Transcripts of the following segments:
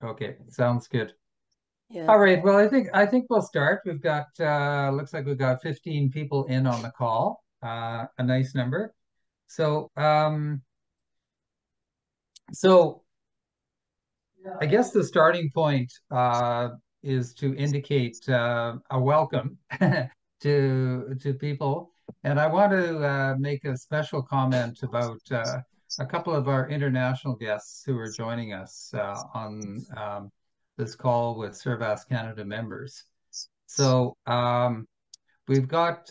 Okay, sounds good. Yeah. All right. Well, I think we'll start. We've got looks like we've got 15 people in on the call. A nice number. So so I guess the starting point is to indicate a welcome to people, and I want to make a special comment about a couple of our international guests who are joining us on this call with Servas Canada members. So we've got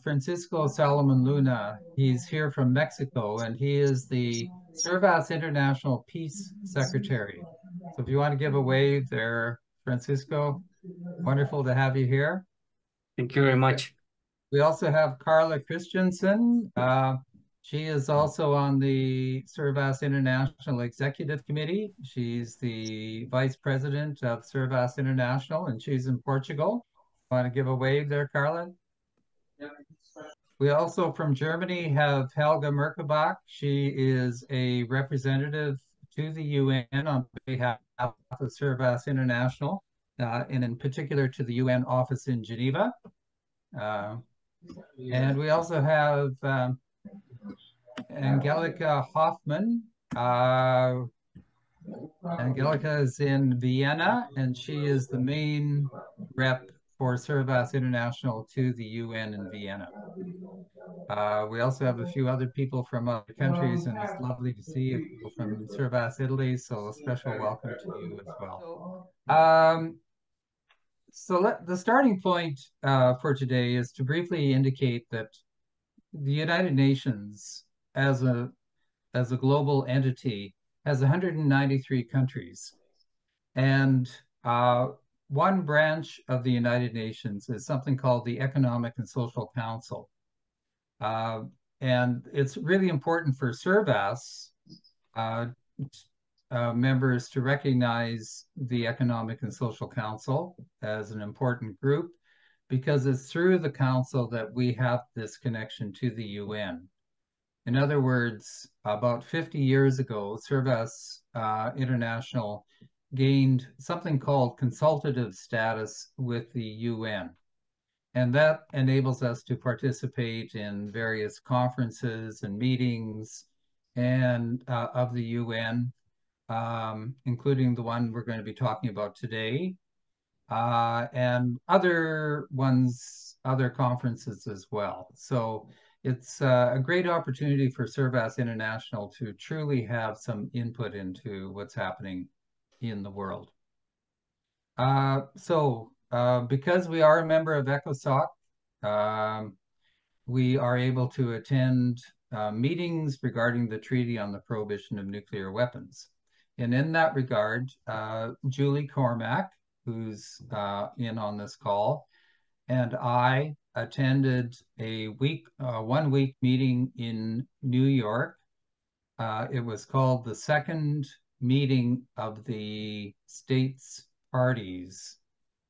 Francisco Salomon Luna. He's here from Mexico, and he is the Servas International Peace Secretary. So if you want to give a wave there, Francisco, wonderful to have you here. Thank you very much. We also have Carla Christensen. She is also on the Servas International Executive Committee. She's the Vice President of Servas International, and she's in Portugal. Want to give a wave there, Carla? We also from Germany have Helga Merkelbach. She is a representative to the UN on behalf of Servas International, and in particular to the UN office in Geneva. And we also have Angelika Hoffman. Angelika is in Vienna, and she is the main rep for Servas International to the UN in Vienna. We also have a few other people from other countries, and it's lovely to see people from Servas, Italy, so a special welcome to you as well. So the starting point for today is to briefly indicate that the United Nations as a global entity has 193 countries. And one branch of the United Nations is something called the Economic and Social Council. And it's really important for Servas members to recognize the Economic and Social Council as an important group because it's through the council that we have this connection to the UN. In other words, about 50 years ago, Servas International gained something called consultative status with the UN. And that enables us to participate in various conferences and meetings and of the UN, including the one we're going to be talking about today, and other ones, other conferences as well. So it's a great opportunity for Servas International to truly have some input into what's happening in the world. Because we are a member of ECOSOC, we are able to attend meetings regarding the Treaty on the Prohibition of Nuclear Weapons. And in that regard, Julie Cormack, who's in on this call, and I attended a one-week meeting in New York. It was called the second meeting of the states parties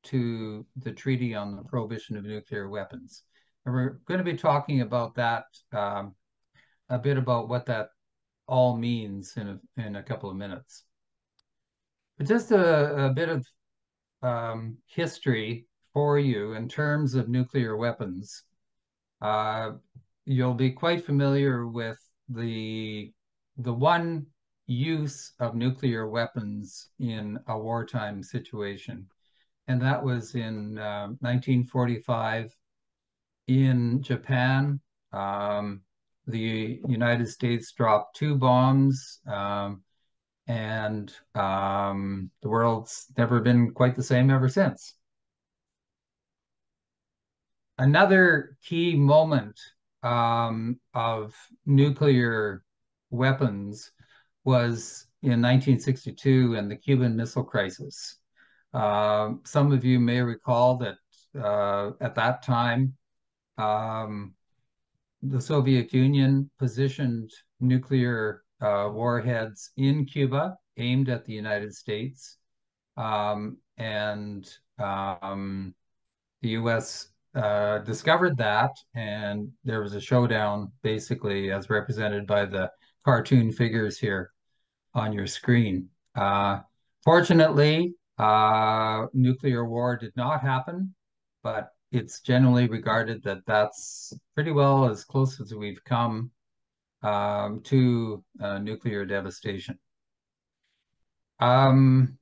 to the Treaty on the Prohibition of Nuclear Weapons. And we're going to be talking about that, a bit about what that all means in a couple of minutes. But just a bit of history for you in terms of nuclear weapons. You'll be quite familiar with the one use of nuclear weapons in a wartime situation. And that was in 1945 in Japan. The United States dropped 2 bombs, and the world's never been quite the same ever since. Another key moment of nuclear weapons was in 1962 and the Cuban Missile Crisis. Some of you may recall that at that time, the Soviet Union positioned nuclear warheads in Cuba aimed at the United States. And the US discovered that, and there was a showdown, basically, as represented by the cartoon figures here on your screen. Fortunately, nuclear war did not happen, but it's generally regarded that that's pretty well as close as we've come to nuclear devastation. And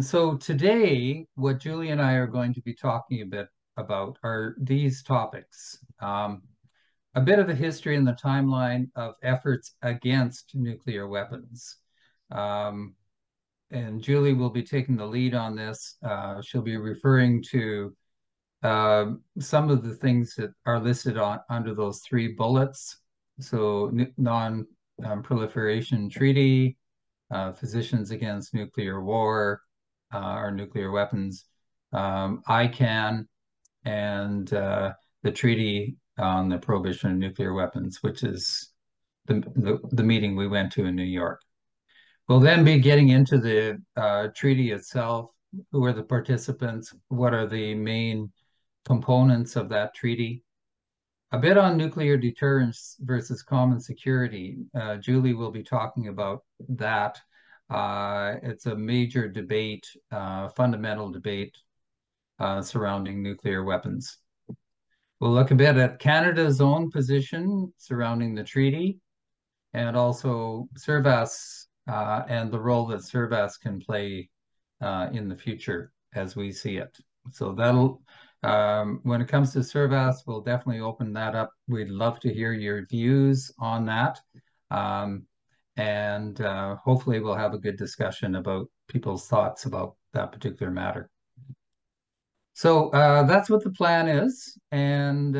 so today, what Julie and I are going to be talking a bit about are these topics. A bit of a history and the timeline of efforts against nuclear weapons. And Julie will be taking the lead on this. She'll be referring to some of the things that are listed under those three bullets. So non-proliferation treaty, Physicians Against Nuclear War or Nuclear Weapons, ICAN, and the Treaty on the Prohibition of Nuclear Weapons, which is the meeting we went to in New York. We'll then be getting into the treaty itself. Who are the participants? What are the main components of that treaty? A bit on nuclear deterrence versus common security. Julie will be talking about that. It's a major debate, fundamental debate surrounding nuclear weapons. We'll look a bit at Canada's own position surrounding the treaty, and also Servas and the role that Servas can play in the future as we see it. So that'll, when it comes to Servas, we'll definitely open that up. We'd love to hear your views on that. And hopefully we'll have a good discussion about people's thoughts about that particular matter. So that's what the plan is. And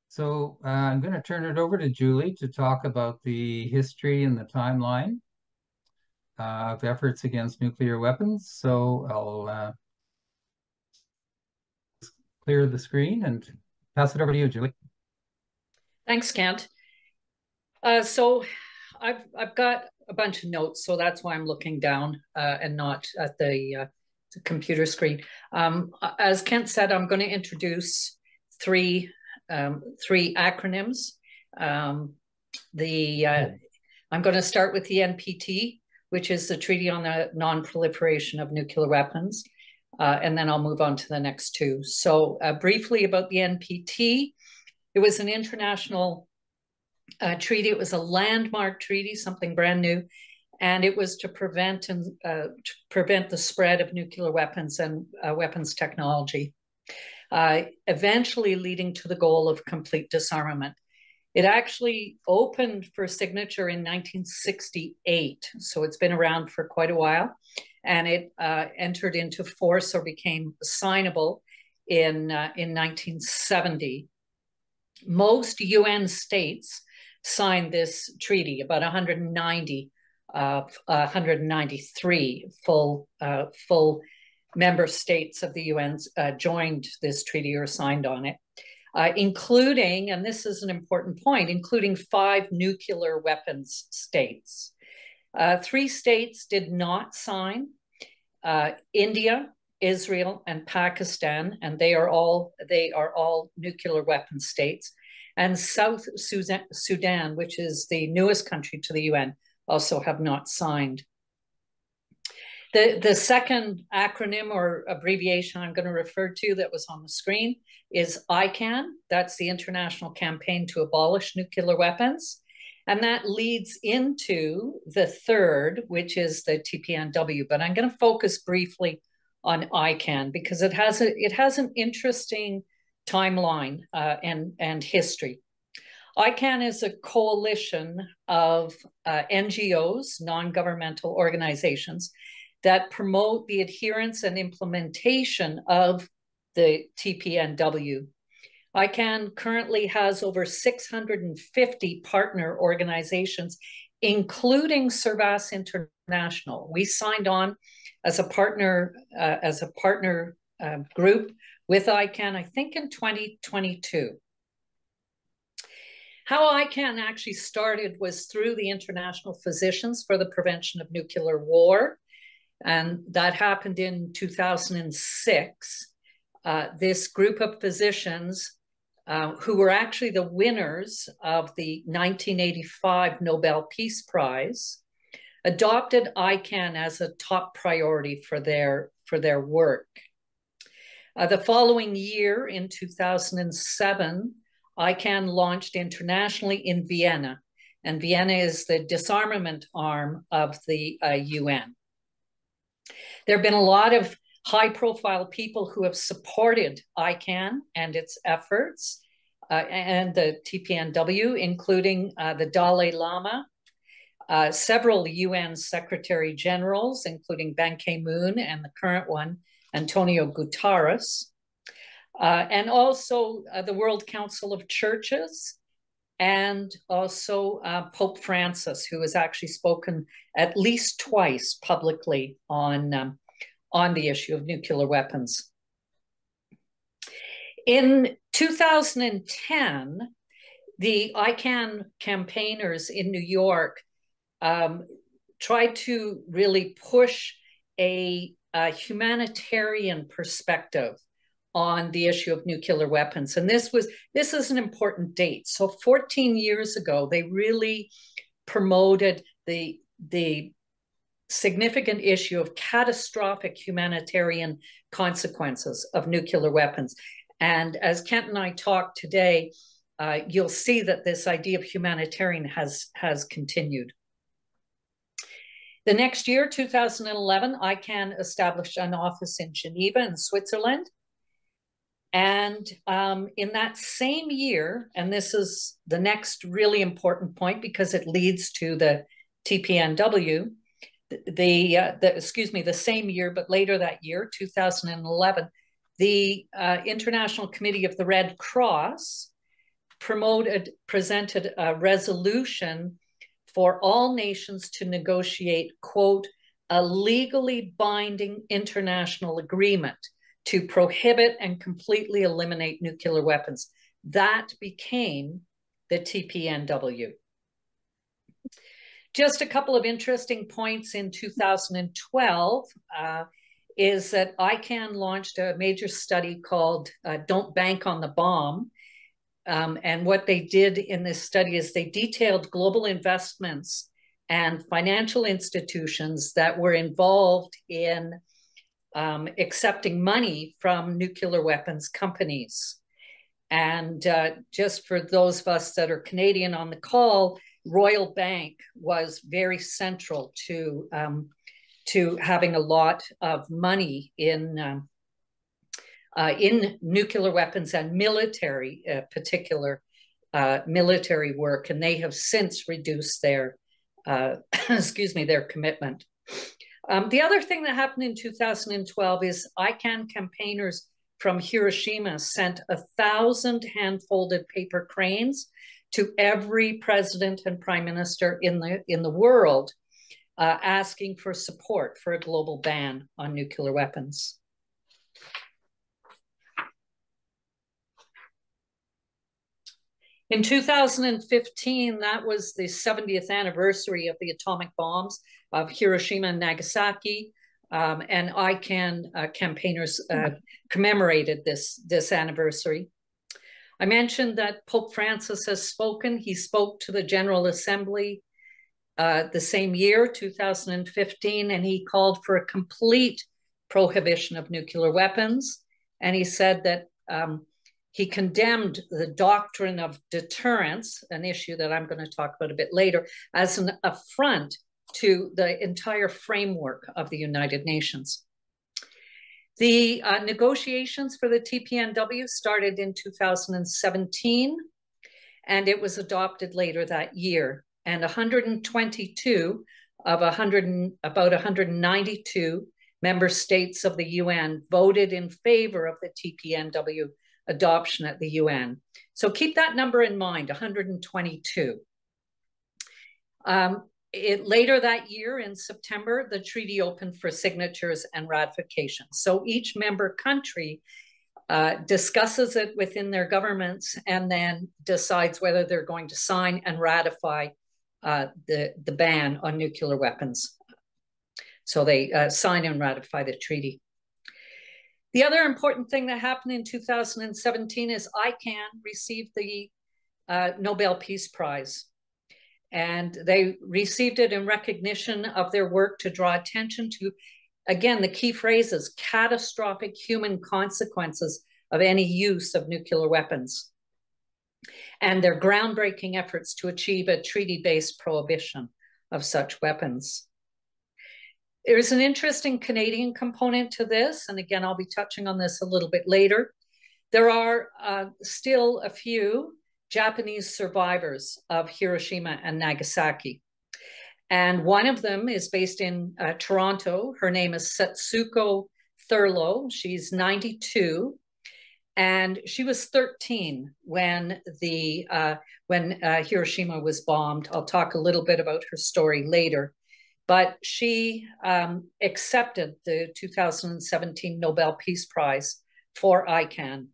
so I'm going to turn it over to Julie to talk about the history and the timeline of efforts against nuclear weapons. So I'll clear the screen and pass it over to you, Julie. Thanks, Kent. So I've got a bunch of notes, so that's why I'm looking down and not at the computer screen. As Kent said, I'm going to introduce three acronyms. I'm going to start with the NPT, which is the Treaty on the Non-Proliferation of Nuclear Weapons, and then I'll move on to the next two. So briefly about the NPT, it was an international treaty. It was a landmark treaty, something brand new, and it was to prevent the spread of nuclear weapons and weapons technology, eventually leading to the goal of complete disarmament. It actually opened for signature in 1968, so it's been around for quite a while, and it entered into force or became signable in 1970. Most UN states signed this treaty, about 193 full member states of the UN joined this treaty or signed on it, including, and this is an important point, including 5 nuclear weapons states. 3 states did not sign, India, Israel, and Pakistan, and they are all nuclear weapon states. And South Sudan, which is the newest country to the UN, also have not signed. The second acronym or abbreviation I'm going to refer to that was on the screen is ICAN. That's the International Campaign to Abolish Nuclear Weapons. And that leads into the third, which is the TPNW. But I'm going to focus briefly on ICAN because it has an interesting timeline and history. ICAN is a coalition of NGOs, non-governmental organizations, that promote the adherence and implementation of the TPNW. ICAN currently has over 650 partner organizations, including Servas International. We signed on as a partner group with ICAN, I think in 2022. How ICAN actually started was through the International Physicians for the Prevention of Nuclear War, and that happened in 2006. This group of physicians who were actually the winners of the 1985 Nobel Peace Prize adopted ICANN as a top priority for their work. The following year, in 2007, ICANN launched internationally in Vienna, and Vienna is the disarmament arm of the UN. There have been a lot of high-profile people who have supported ICANN and its efforts, and the TPNW, including the Dalai Lama, several UN Secretary Generals, including Ban Ki-moon and the current one, Antonio Guterres, and also the World Council of Churches, and also Pope Francis, who has actually spoken at least twice publicly on the issue of nuclear weapons. In 2010, the ICANN campaigners in New York tried to really push a humanitarian perspective on the issue of nuclear weapons. And this is an important date. So 14 years ago, they really promoted the significant issue of catastrophic humanitarian consequences of nuclear weapons. And as Kent and I talk today, you'll see that this idea of humanitarian has continued. The next year, 2011, ICANN established an office in Geneva in Switzerland. And in that same year, and this is the next really important point because it leads to the TPNW, the same year, but later that year, 2011, the International Committee of the Red Cross presented a resolution for all nations to negotiate, quote, a legally binding international agreement to prohibit and completely eliminate nuclear weapons. That became the TPNW. Just a couple of interesting points in 2012 is that ICANN launched a major study called Don't Bank on the Bomb. And what they did in this study is they detailed global investments and financial institutions that were involved in accepting money from nuclear weapons companies. And just for those of us that are Canadian on the call, Royal Bank was very central to having a lot of money in nuclear weapons and military, particular military work, and they have since reduced their, their commitment. The other thing that happened in 2012 is ICANN campaigners from Hiroshima sent 1,000 hand-folded paper cranes to every president and prime minister in the world, asking for support for a global ban on nuclear weapons. In 2015, that was the 70th anniversary of the atomic bombs of Hiroshima and Nagasaki, and ICANN campaigners commemorated this anniversary. I mentioned that Pope Francis has spoken. He spoke to the General Assembly the same year, 2015, and he called for a complete prohibition of nuclear weapons. And he said that he condemned the doctrine of deterrence, an issue that I'm going to talk about a bit later, as an affront to the entire framework of the United Nations. The negotiations for the TPNW started in 2017, and it was adopted later that year. And 122 of about 192 member states of the UN voted in favor of the TPNW adoption at the UN. So keep that number in mind, 122. Later that year in September, the treaty opened for signatures and ratification. So each member country discusses it within their governments and then decides whether they're going to sign and ratify the ban on nuclear weapons. So they sign and ratify the treaty. The other important thing that happened in 2017 is ICANN received the Nobel Peace Prize. And they received it in recognition of their work to draw attention to, again, the key phrase is catastrophic human consequences of any use of nuclear weapons, and their groundbreaking efforts to achieve a treaty-based prohibition of such weapons. There's an interesting Canadian component to this, and again, I'll be touching on this a little bit later. There are still a few Japanese survivors of Hiroshima and Nagasaki. And one of them is based in Toronto. Her name is Setsuko Thurlow. She's 92. And she was 13 when Hiroshima was bombed. I'll talk a little bit about her story later. But she accepted the 2017 Nobel Peace Prize for ICAN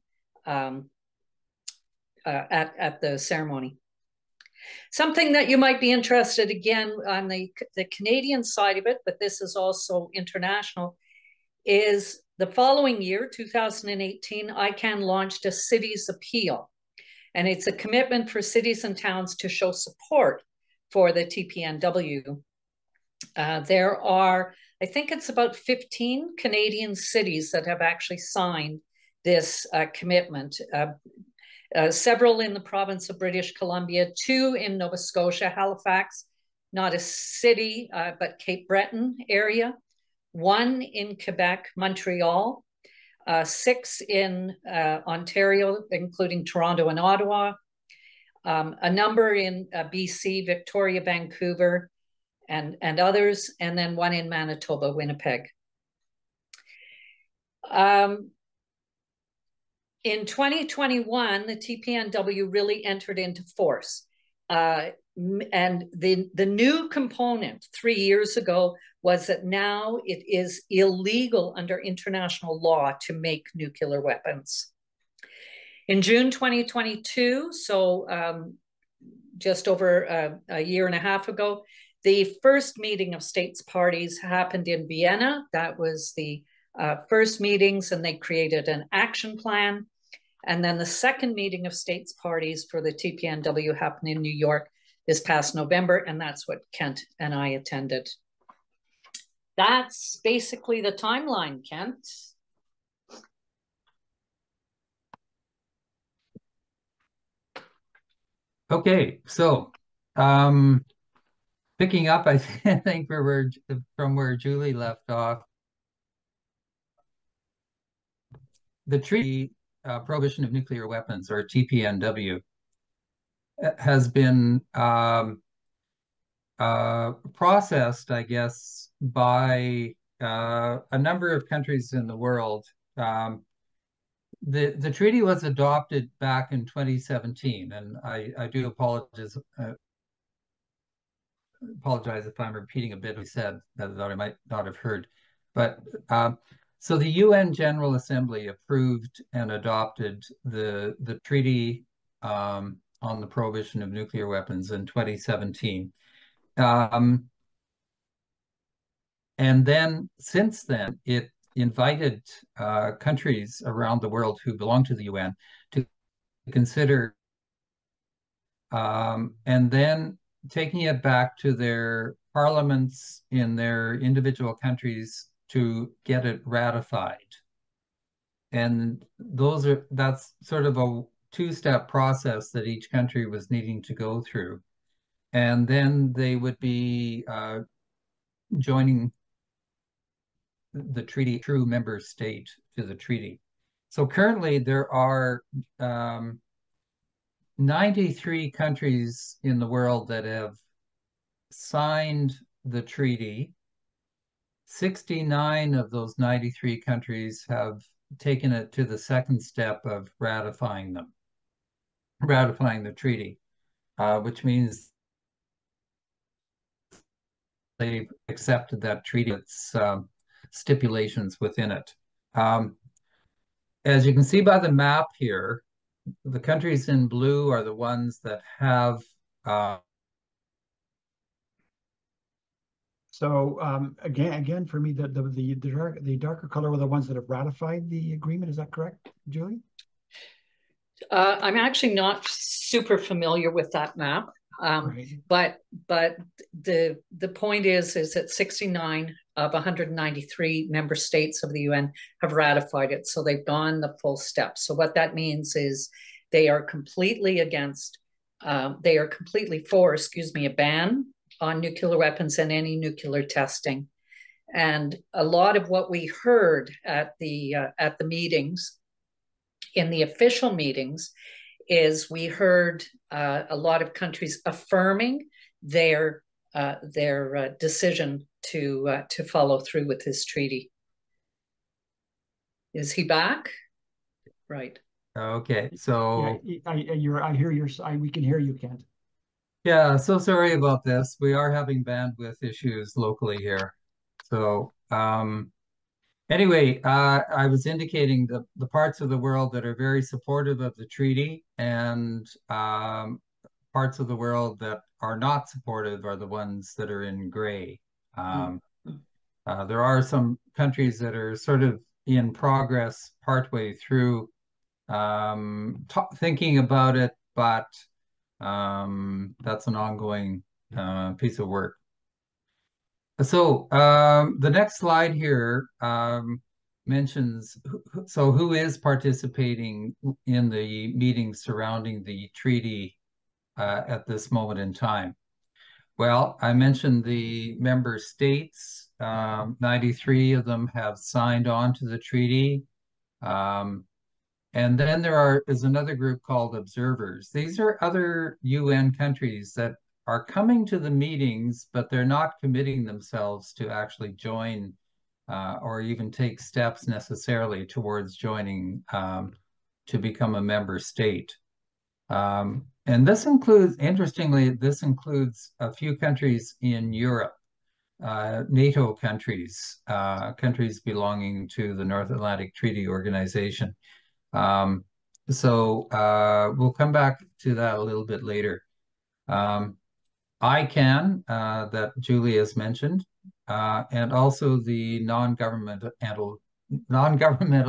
at the ceremony. Something that you might be interested, again, on the Canadian side of it, but this is also international, is the following year, 2018, ICAN launched a cities appeal. And it's a commitment for cities and towns to show support for the TPNW. There are, I think it's about 15 Canadian cities that have actually signed this commitment. Several in the province of British Columbia, 2 in Nova Scotia, Halifax, not a city, but Cape Breton area, 1 in Quebec, Montreal, 6 in Ontario, including Toronto and Ottawa, a number in BC, Victoria, Vancouver, and others, and then 1 in Manitoba, Winnipeg. In 2021, the TPNW really entered into force. And the new component 3 years ago was that now it is illegal under international law to make nuclear weapons. In June 2022, so just over a year and a half ago, the first meeting of states parties happened in Vienna. That was the first meetings, and they created an action plan. And then the second meeting of states parties for the TPNW happened in New York this past November, and that's what Kent and I attended. That's basically the timeline, Kent. Okay, so picking up, I think from where Julie left off, the treaty, Prohibition of Nuclear Weapons, or TPNW, has been processed, I guess, by a number of countries in the world. The treaty was adopted back in 2017, and I do apologize if I'm repeating a bit we said that I might not have heard. But so the UN General Assembly approved and adopted the treaty on the prohibition of nuclear weapons in 2017. And then since then, it invited countries around the world who belong to the UN to consider, and then taking it back to their parliaments in their individual countries to get it ratified. And that's sort of a 2-step process that each country was needing to go through. And then they would be joining the treaty, true member state to the treaty. So currently there are 93 countries in the world that have signed the treaty. 69 of those 93 countries have taken it to the second step of ratifying the treaty, which means they've accepted that treaty, its stipulations within it. As you can see by the map here, the countries in blue are the ones that have So again, for me, the darker color were the ones that have ratified the agreement. Is that correct, Julie? I'm actually not super familiar with that map. Right. But the point is that 69 of 193 member states of the UN have ratified it, so they've gone the full step. So what that means is they are completely against, they are completely for, excuse me, a ban on nuclear weapons and any nuclear testing. And a lot of what we heard at the meetings, in the official meetings, is we heard a lot of countries affirming their decision to follow through with this treaty. Is he back? Right. Okay, so yeah, I hear your. We can hear you, Kent. yeah, so sorry about this. We are having bandwidth issues locally here. So anyway, I was indicating the parts of the world that are very supportive of the treaty, and parts of the world that are not supportive are the ones that are in gray. There are some countries that are sort of in progress partway through thinking about it, but that's an ongoing piece of work. So the next slide here mentions, so who is participating in the meetings surrounding the treaty at this moment in time? Well, I mentioned the member states. 93 of them have signed on to the treaty. And then is another group called observers. These are other UN countries that are coming to the meetings, but they're not committing themselves to actually join or even take steps necessarily towards joining to become a member state. And this includes, interestingly, this includes a few countries in Europe, NATO countries, countries belonging to the North Atlantic Treaty Organization. So we'll come back to that a little bit later. ICANN, that Julie has mentioned, and also the non-governmental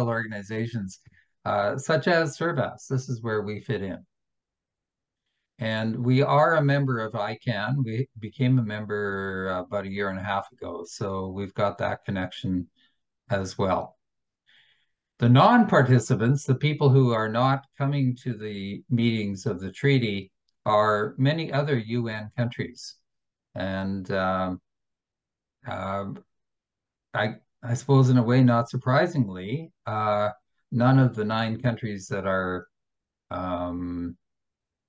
organizations, such as Servas. This is where we fit in. And we are a member of ICANN. We became a member about a year and a half ago, so we've got that connection as well. The non-participants, the people who are not coming to the meetings of the treaty, are many other UN countries. And I suppose in a way, not surprisingly, none of the 9 countries that are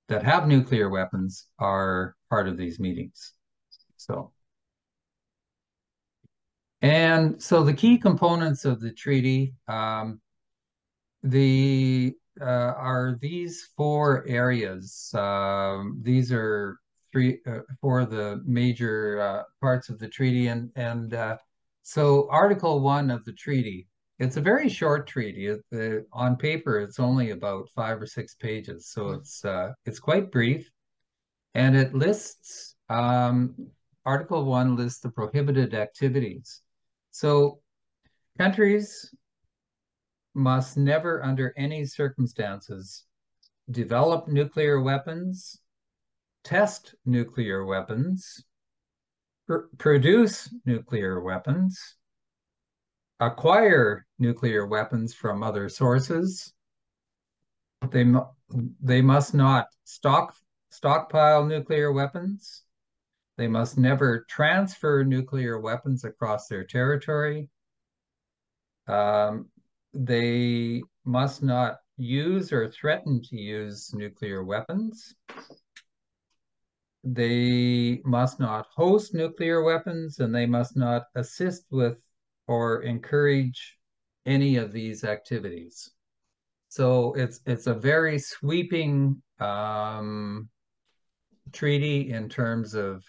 that have nuclear weapons are part of these meetings. And so the key components of the treaty are these 4 areas. These are 4 of the major parts of the treaty, and so Article 1 of the treaty. It's a very short treaty. On paper, it's only about 5 or 6 pages, so it's quite brief, and it lists Article 1 lists the prohibited activities. So countries must never, under any circumstances, develop nuclear weapons, test nuclear weapons, produce nuclear weapons, acquire nuclear weapons from other sources. They must not stockpile nuclear weapons. They must never transfer nuclear weapons across their territory. They must not use or threaten to use nuclear weapons. They must not host nuclear weapons, and they must not assist with or encourage any of these activities. So it's a very sweeping treaty in terms of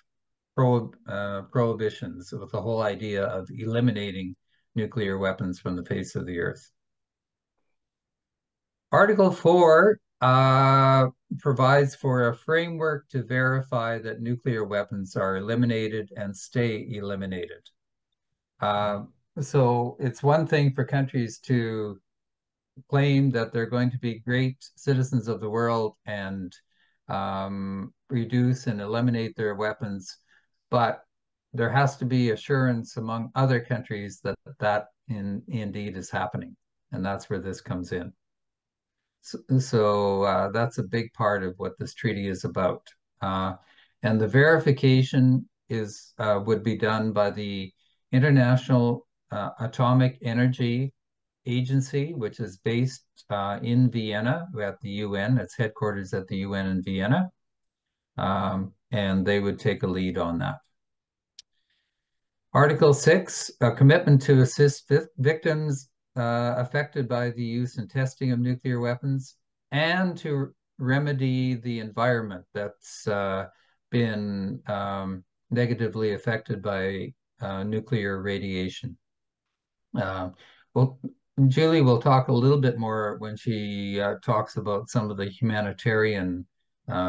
prohibitions, with the whole idea of eliminating nuclear weapons from the face of the earth. Article 4 provides for a framework to verify that nuclear weapons are eliminated and stay eliminated. So it's one thing for countries to claim that they're going to be great citizens of the world and reduce and eliminate their weapons, but there has to be assurance among other countries that that indeed is happening. And that's where this comes in. So that's a big part of what this treaty is about. And the verification is would be done by the International Atomic Energy Agency, which is based in Vienna at the UN. Its headquarters at the UN in Vienna. And they would take a lead on that. Article 6, a commitment to assist victims affected by the use and testing of nuclear weapons, and to remedy the environment that's been negatively affected by nuclear radiation. Well, Julie will talk a little bit more when she talks about some of the humanitarian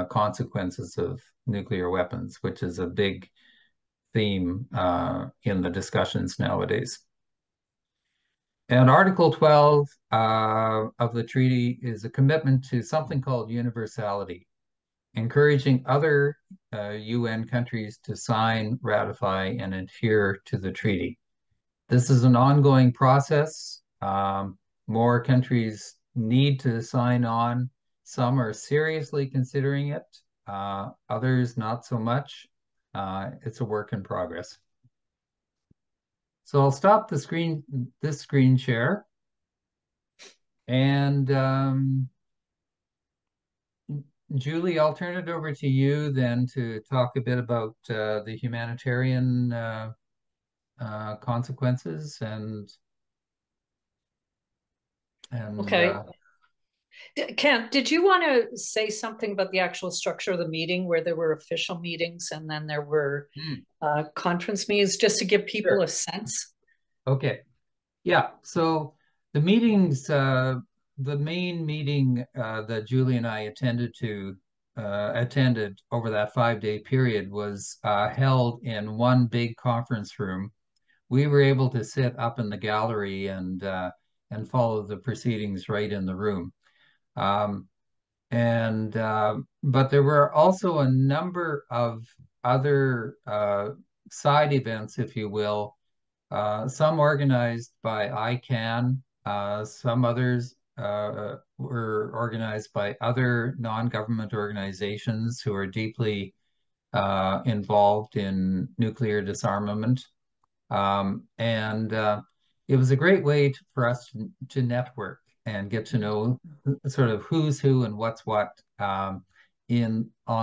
consequences of nuclear weapons, which is a big theme in the discussions nowadays. And Article 12 of the treaty is a commitment to something called universality, encouraging other UN countries to sign, ratify, and adhere to the treaty. This is an ongoing process. More countries need to sign on. Some are seriously considering it, others not so much. It's a work in progress. So I'll stop this screen share. And Julie, I'll turn it over to you then to talk a bit about the humanitarian consequences and okay. Kent, did you want to say something about the actual structure of the meeting, where there were official meetings and then there were conference meetings, just to give people a sense? Okay. Yeah. So the meetings, the main meeting that Julie and I attended over that 5-day period was held in one big conference room. We were able to sit up in the gallery and follow the proceedings right in the room. But there were also a number of other side events, if you will, some organized by ICANN, some others were organized by other non-government organizations who are deeply involved in nuclear disarmament. It was a great way for us to network and get to know sort of who's who and what's what on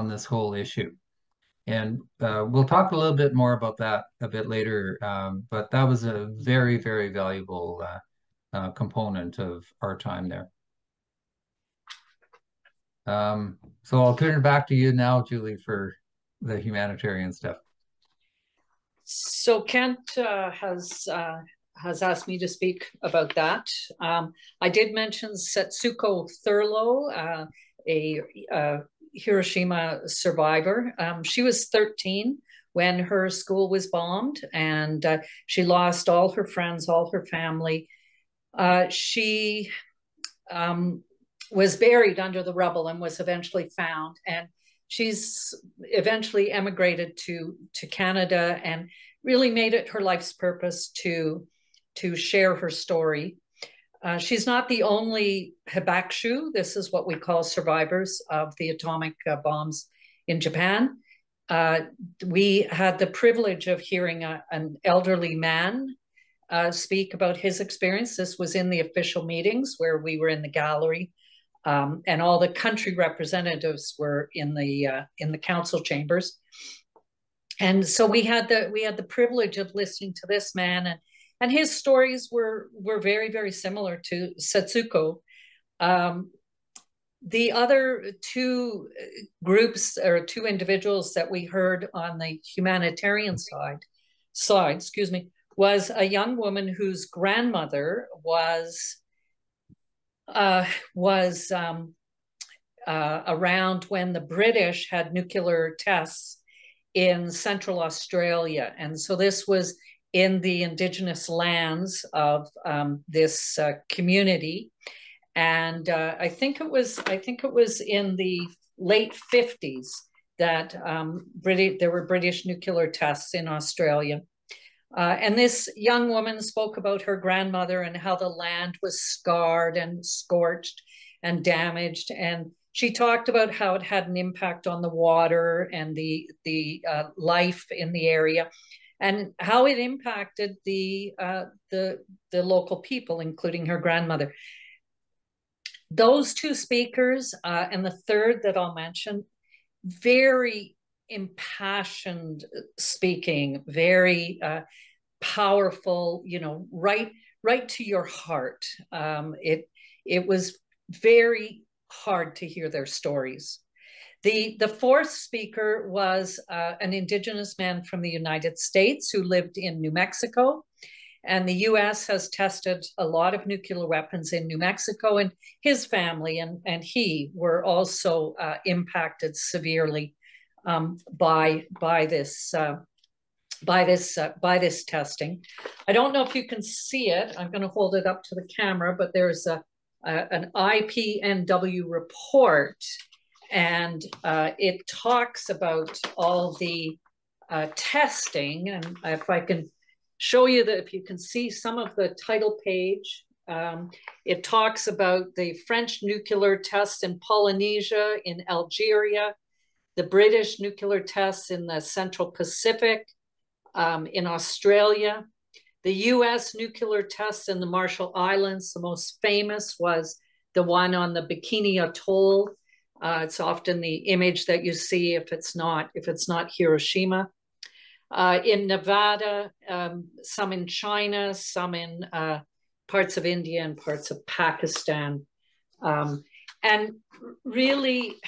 this whole issue. And we'll talk a little bit more about that a bit later, but that was a very, very valuable component of our time there. So I'll turn it back to you now, Julie, for the humanitarian stuff. So Kent has asked me to speak about that. I did mention Setsuko Thurlow, a Hiroshima survivor. She was 13 when her school was bombed, and she lost all her friends, all her family. She was buried under the rubble and was eventually found. And she's eventually emigrated to Canada and really made it her life's purpose to share her story. She's not the only hibakushu. This is what we call survivors of the atomic bombs in Japan. We had the privilege of hearing an elderly man speak about his experience. This was in the official meetings where we were in the gallery, and all the country representatives were in the council chambers. And so we had the privilege of listening to this man, and his stories were very, very similar to Setsuko. The other two groups or two individuals that we heard on the humanitarian side, was a young woman whose grandmother was around when the British had nuclear tests in Central Australia. And so this was in the indigenous lands of this community. And I think it was in the late 50s that there were British nuclear tests in Australia. And this young woman spoke about her grandmother and how the land was scarred and scorched and damaged. And she talked about how it had an impact on the water and the life in the area, and how it impacted the local people, including her grandmother. Those two speakers, and the third that I'll mention, very impassioned speaking, very powerful, you know, right to your heart. It was very hard to hear their stories. The fourth speaker was an Indigenous man from the United States who lived in New Mexico. And the US has tested a lot of nuclear weapons in New Mexico, and his family and he were also impacted severely by this testing. I don't know if you can see it. I'm going to hold it up to the camera, but there's an IPNW report, and it talks about all the testing. And if I can show you that, if you can see some of the title page, it talks about the French nuclear tests in Polynesia, in Algeria, the British nuclear tests in the Central Pacific, in Australia, the US nuclear tests in the Marshall Islands. The most famous was the one on the Bikini Atoll. It's often the image that you see if it's not Hiroshima. In Nevada, some in China, some in parts of India and parts of Pakistan. And really,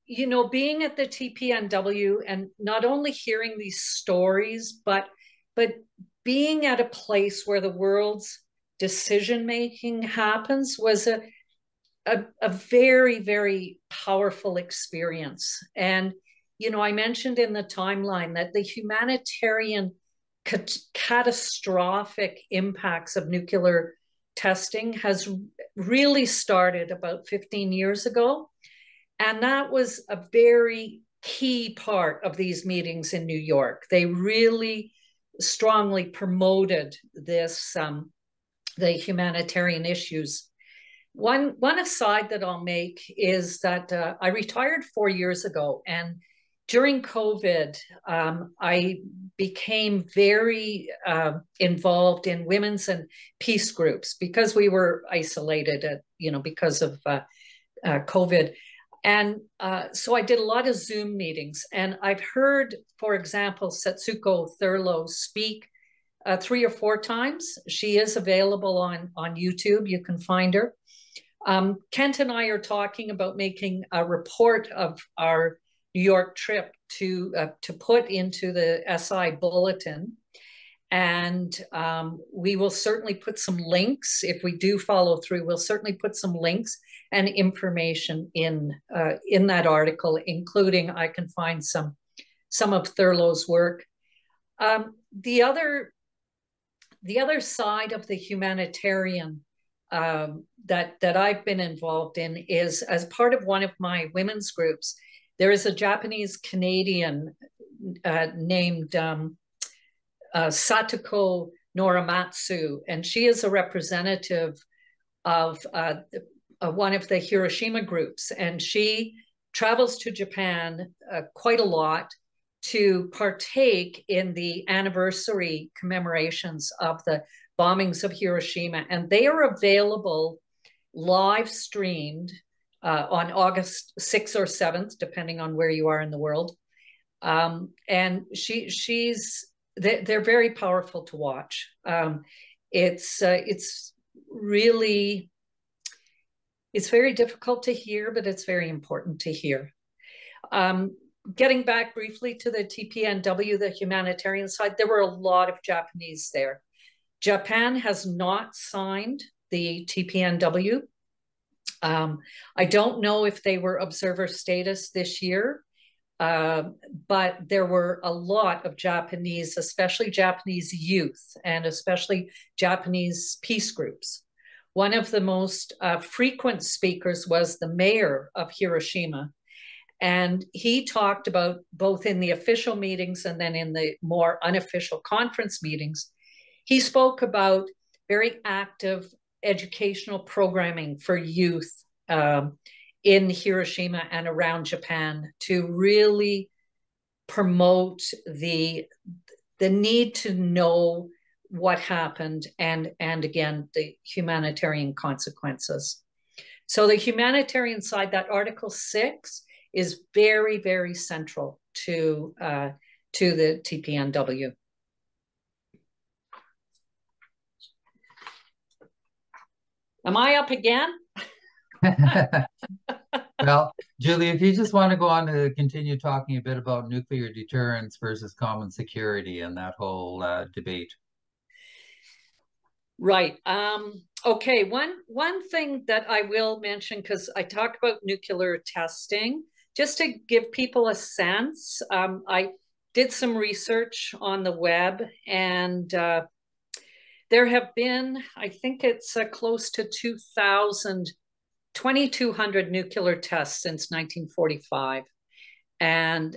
you know, being at the TPNW and not only hearing these stories, but being at a place where the world's decision-making happens was a very, very powerful experience. And you know, I mentioned in the timeline that the humanitarian catastrophic impacts of nuclear testing has really started about 15 years ago. And that was a very key part of these meetings in New York. They really strongly promoted this, the humanitarian issues. One aside that I'll make is that I retired 4 years ago, and during COVID, I became very involved in women's and peace groups because we were isolated, because of COVID. And so I did a lot of Zoom meetings. And I've heard, for example, Setsuko Thurlow speak 3 or 4 times. She is available on YouTube. You can find her. Kent and I are talking about making a report of our New York trip to put into the SI bulletin. And we will certainly put some links. If we do follow through, we'll certainly put some links and information in that article, including I can find some of Thurlow's work. The other side of the humanitarian that I've been involved in is, as part of one of my women's groups, there is a Japanese Canadian named Satoko Noramatsu, and she is a representative of one of the Hiroshima groups, and she travels to Japan quite a lot to partake in the anniversary commemorations of the bombings of Hiroshima, and they are available live streamed on August 6th or 7th, depending on where you are in the world. And they're very powerful to watch. It's very difficult to hear, but it's very important to hear. Getting back briefly to the TPNW, the humanitarian side, there were a lot of Japanese there. Japan has not signed the TPNW. I don't know if they were observer status this year, but there were a lot of Japanese, especially Japanese youth, and especially Japanese peace groups one of the most frequent speakers was the mayor of Hiroshima. And he talked about, both in the official meetings and then in the more unofficial conference meetings, he spoke about very active educational programming for youth in Hiroshima and around Japan to really promote the need to know what happened and again, the humanitarian consequences. So the humanitarian side, that Article 6 is very, very central to the TPNW. Am I up again? Well, Julie, if you just want to go on to continue talking a bit about nuclear deterrence versus common security and that whole debate. Right. Okay. One thing that I will mention, because I talk about nuclear testing, just to give people a sense, I did some research on the web, and there have been, I think it's close to 2,200 nuclear tests since 1945. And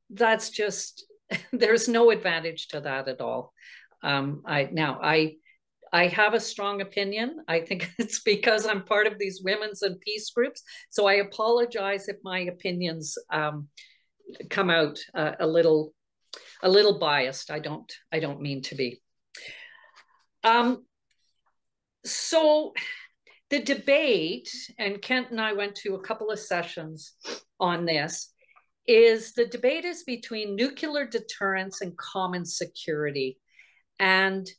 that's just, there's no advantage to that at all. I have a strong opinion. I think it's because I'm part of these women's and peace groups. So I apologize if my opinions come out a little biased. I don't mean to be. So the debate, and Kent and I went to a couple of sessions on this, is the debate is between nuclear deterrence and common security. And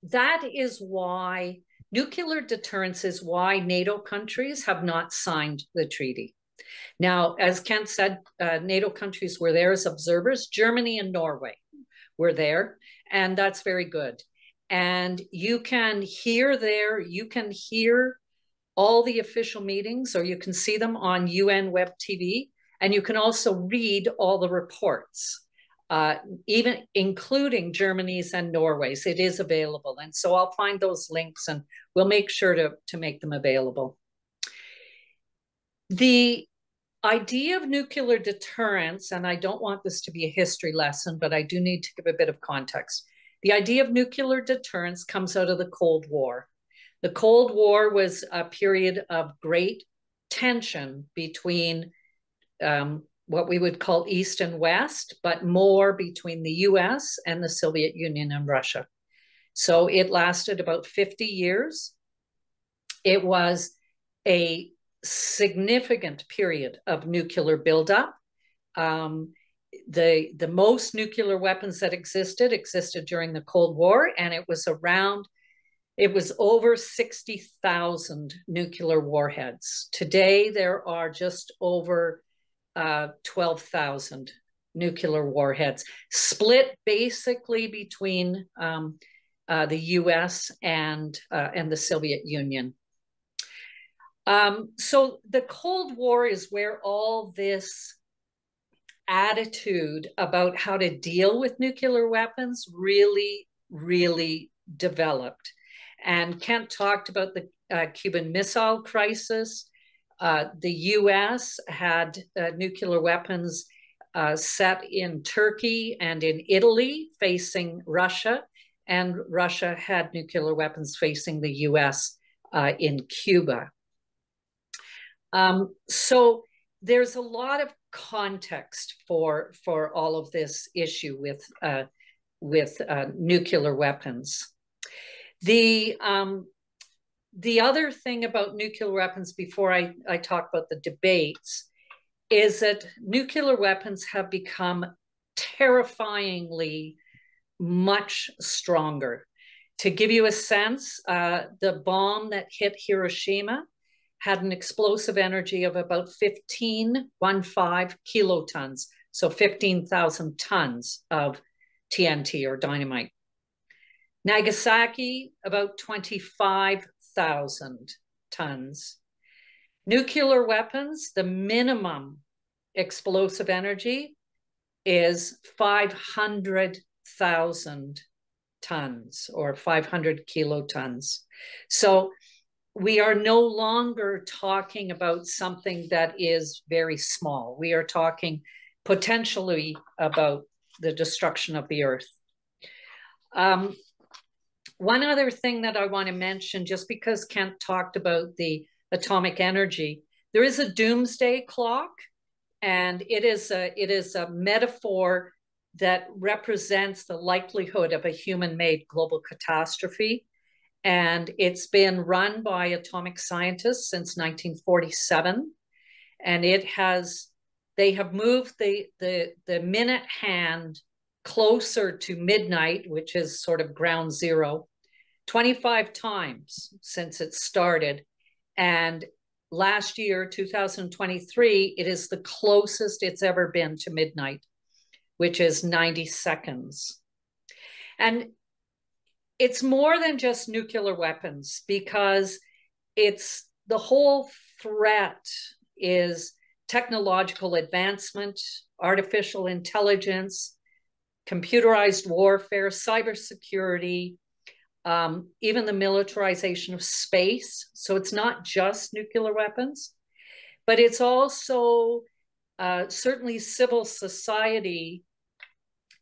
that is why nuclear deterrence is why NATO countries have not signed the treaty. Now, as Kent said, NATO countries were there as observers. Germany and Norway were there, and that's very good. And you can hear all the official meetings, or you can see them on UN Web TV, and you can also read all the reports. Even including Germany's and Norway's, it is available. And so I'll find those links and we'll make sure to make them available. The idea of nuclear deterrence, and I don't want this to be a history lesson, but I do need to give a bit of context. The idea of nuclear deterrence comes out of the Cold War. The Cold War was a period of great tension between what we would call East and West, but more between the US and the Soviet Union and Russia. So it lasted about 50 years. It was a significant period of nuclear buildup. The most nuclear weapons that existed during the Cold War, and it was over 60,000 nuclear warheads. Today, there are just over 12,000 nuclear warheads, split basically between the US and the Soviet Union. So the Cold War is where all this attitude about how to deal with nuclear weapons really, really developed. And Kent talked about the Cuban Missile Crisis. The US had nuclear weapons set in Turkey and in Italy facing Russia, and Russia had nuclear weapons facing the US in Cuba. So there's a lot of context for all of this issue with nuclear weapons. The other thing about nuclear weapons, before I talk about the debates, is that nuclear weapons have become terrifyingly much stronger. To give you a sense, the bomb that hit Hiroshima had an explosive energy of about 15 kilotons, so 15,000 tons of TNT or dynamite. Nagasaki, about 25,000 tons. Nuclear weapons, the minimum explosive energy is 500,000 tons or 500 kilotons. So we are no longer talking about something that is very small. We are talking potentially about the destruction of the earth. One other thing that I want to mention, just because Kent talked about the atomic energy, there is a doomsday clock, and it is a metaphor that represents the likelihood of a human-made global catastrophe. And it's been run by atomic scientists since 1947. And they have moved the minute hand closer to midnight, which is sort of ground zero, 25 times since it started. And last year, 2023, it is the closest it's ever been to midnight, which is 90 seconds. And it's more than just nuclear weapons, because it's the whole threat is technological advancement, artificial intelligence, computerized warfare, cybersecurity, even the militarization of space. So it's not just nuclear weapons, but it's also certainly civil society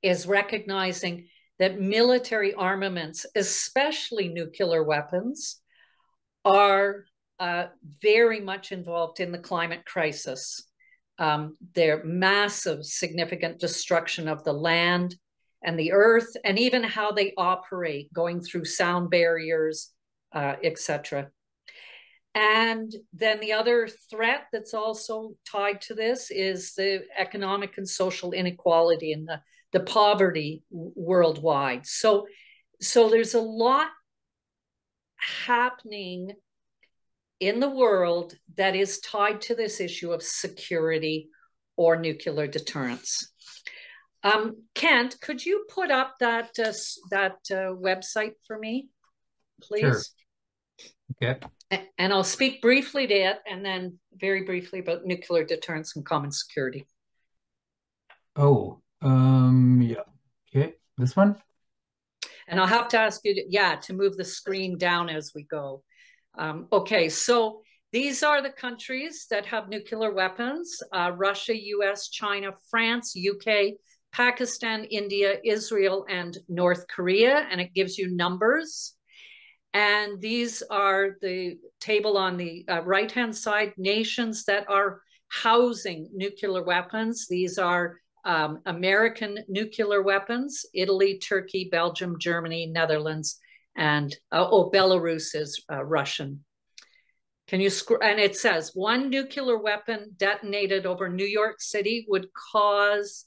is recognizing that military armaments, especially nuclear weapons, are very much involved in the climate crisis. Their massive, significant destruction of the land and the earth, and even how they operate, going through sound barriers, etc. And then the other threat that's also tied to this is the economic and social inequality and the poverty worldwide. So there's a lot happening in the world that is tied to this issue of security or nuclear deterrence. Kent, could you put up that website for me, please? Sure. Okay. And I'll speak briefly to it, and then very briefly about nuclear deterrence and common security. Oh, yeah. Okay, this one? And I'll have to ask you to move the screen down as we go. Okay, so these are the countries that have nuclear weapons: Russia, US, China, France, UK, Pakistan, India, Israel, and North Korea. And it gives you numbers. And these are the table on the right-hand side, nations that are housing nuclear weapons. These are American nuclear weapons: Italy, Turkey, Belgium, Germany, Netherlands, and Belarus is Russian. Can you scroll? And it says one nuclear weapon detonated over New York City would cause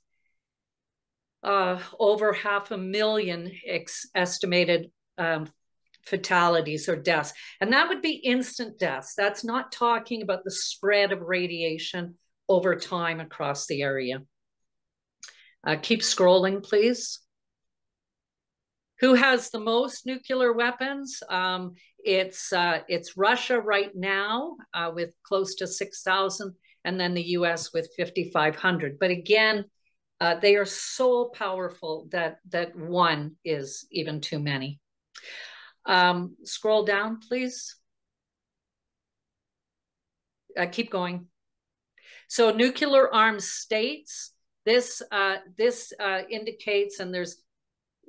over 500,000 estimated fatalities or deaths. And that would be instant deaths. That's not talking about the spread of radiation over time across the area. Keep scrolling, please. Who has the most nuclear weapons? It's Russia right now with close to 6,000, and then the US with 5,500. But again, they are so powerful that one is even too many. Scroll down, please. Keep going. So nuclear armed states, this indicates, and there's,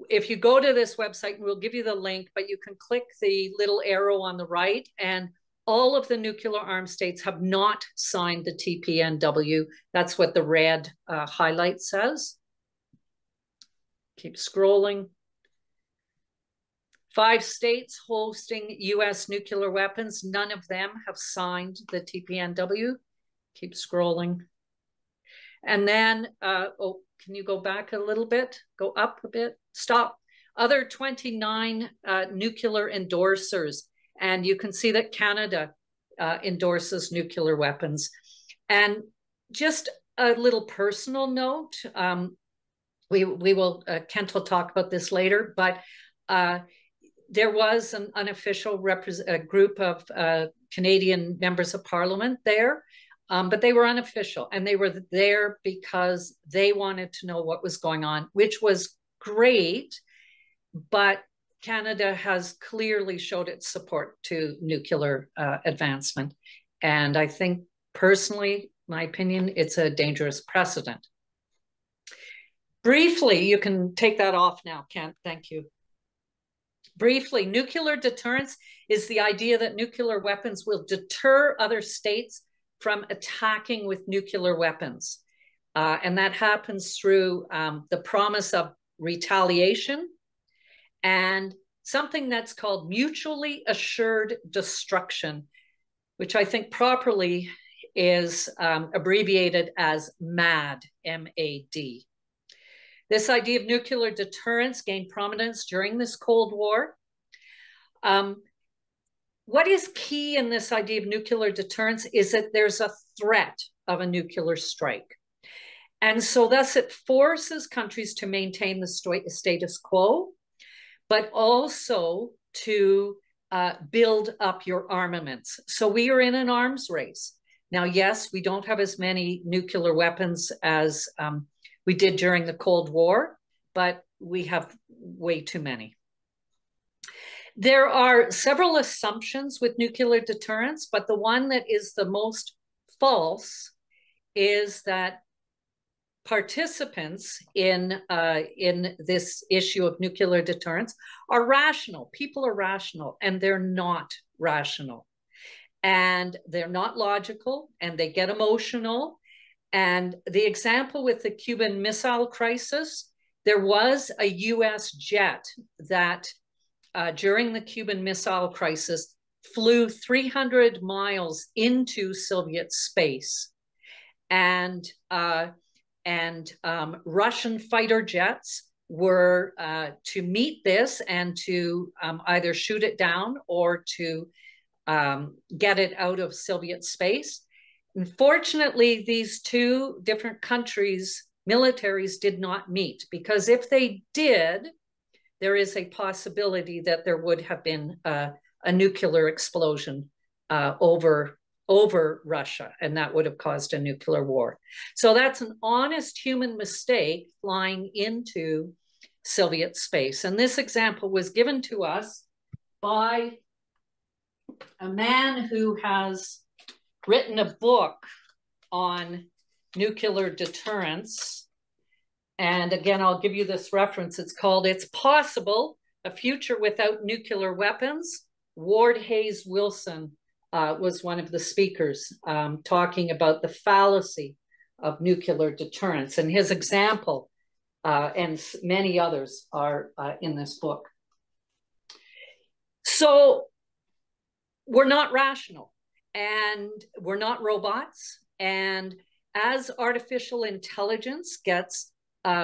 if you go to this website, we'll give you the link, but you can click the little arrow on the right, and all of the nuclear armed states have not signed the TPNW. That's what the red highlight says. Keep scrolling. 5 states hosting US nuclear weapons. None of them have signed the TPNW. Keep scrolling. And then, can you go back a little bit? Go up a bit. Stop. Other 29 nuclear endorsers. And you can see that Canada endorses nuclear weapons. And just a little personal note, we will, Kent will talk about this later, but there was an unofficial group of Canadian members of parliament there, but they were unofficial, and they were there because they wanted to know what was going on, which was great, but Canada has clearly showed its support to nuclear advancement. And I think, personally, my opinion, it's a dangerous precedent. Briefly, you can take that off now, Kent, thank you. Briefly, nuclear deterrence is the idea that nuclear weapons will deter other states from attacking with nuclear weapons. And that happens through the promise of retaliation and something that's called mutually assured destruction, which I think properly is abbreviated as MAD, M-A-D. This idea of nuclear deterrence gained prominence during this Cold War. What is key in this idea of nuclear deterrence is that there's a threat of a nuclear strike. And so thus it forces countries to maintain the status quo, but also to build up your armaments. So we are in an arms race. Now, yes, we don't have as many nuclear weapons as we did during the Cold War, but we have way too many. There are several assumptions with nuclear deterrence, but the one that is the most false is that participants in this issue of nuclear deterrence are rational. People are rational, and they're not rational. And they're not logical, and they get emotional. And the example with the Cuban Missile Crisis, there was a US jet that during the Cuban Missile Crisis flew 300 miles into Soviet space. And Russian fighter jets were to meet this and to either shoot it down or to get it out of Soviet space. Unfortunately, these two different countries' militaries did not meet, because if they did, there is a possibility that there would have been a nuclear explosion over Russia, and that would have caused a nuclear war. So that's an honest human mistake flying into Soviet space. And this example was given to us by a man who has written a book on nuclear deterrence. And again, I'll give you this reference. It's called "It's Possible, A Future Without Nuclear Weapons." Ward Hayes Wilson was one of the speakers talking about the fallacy of nuclear deterrence. And his example and many others are in this book. So we're not rational, and we're not robots. And as artificial intelligence gets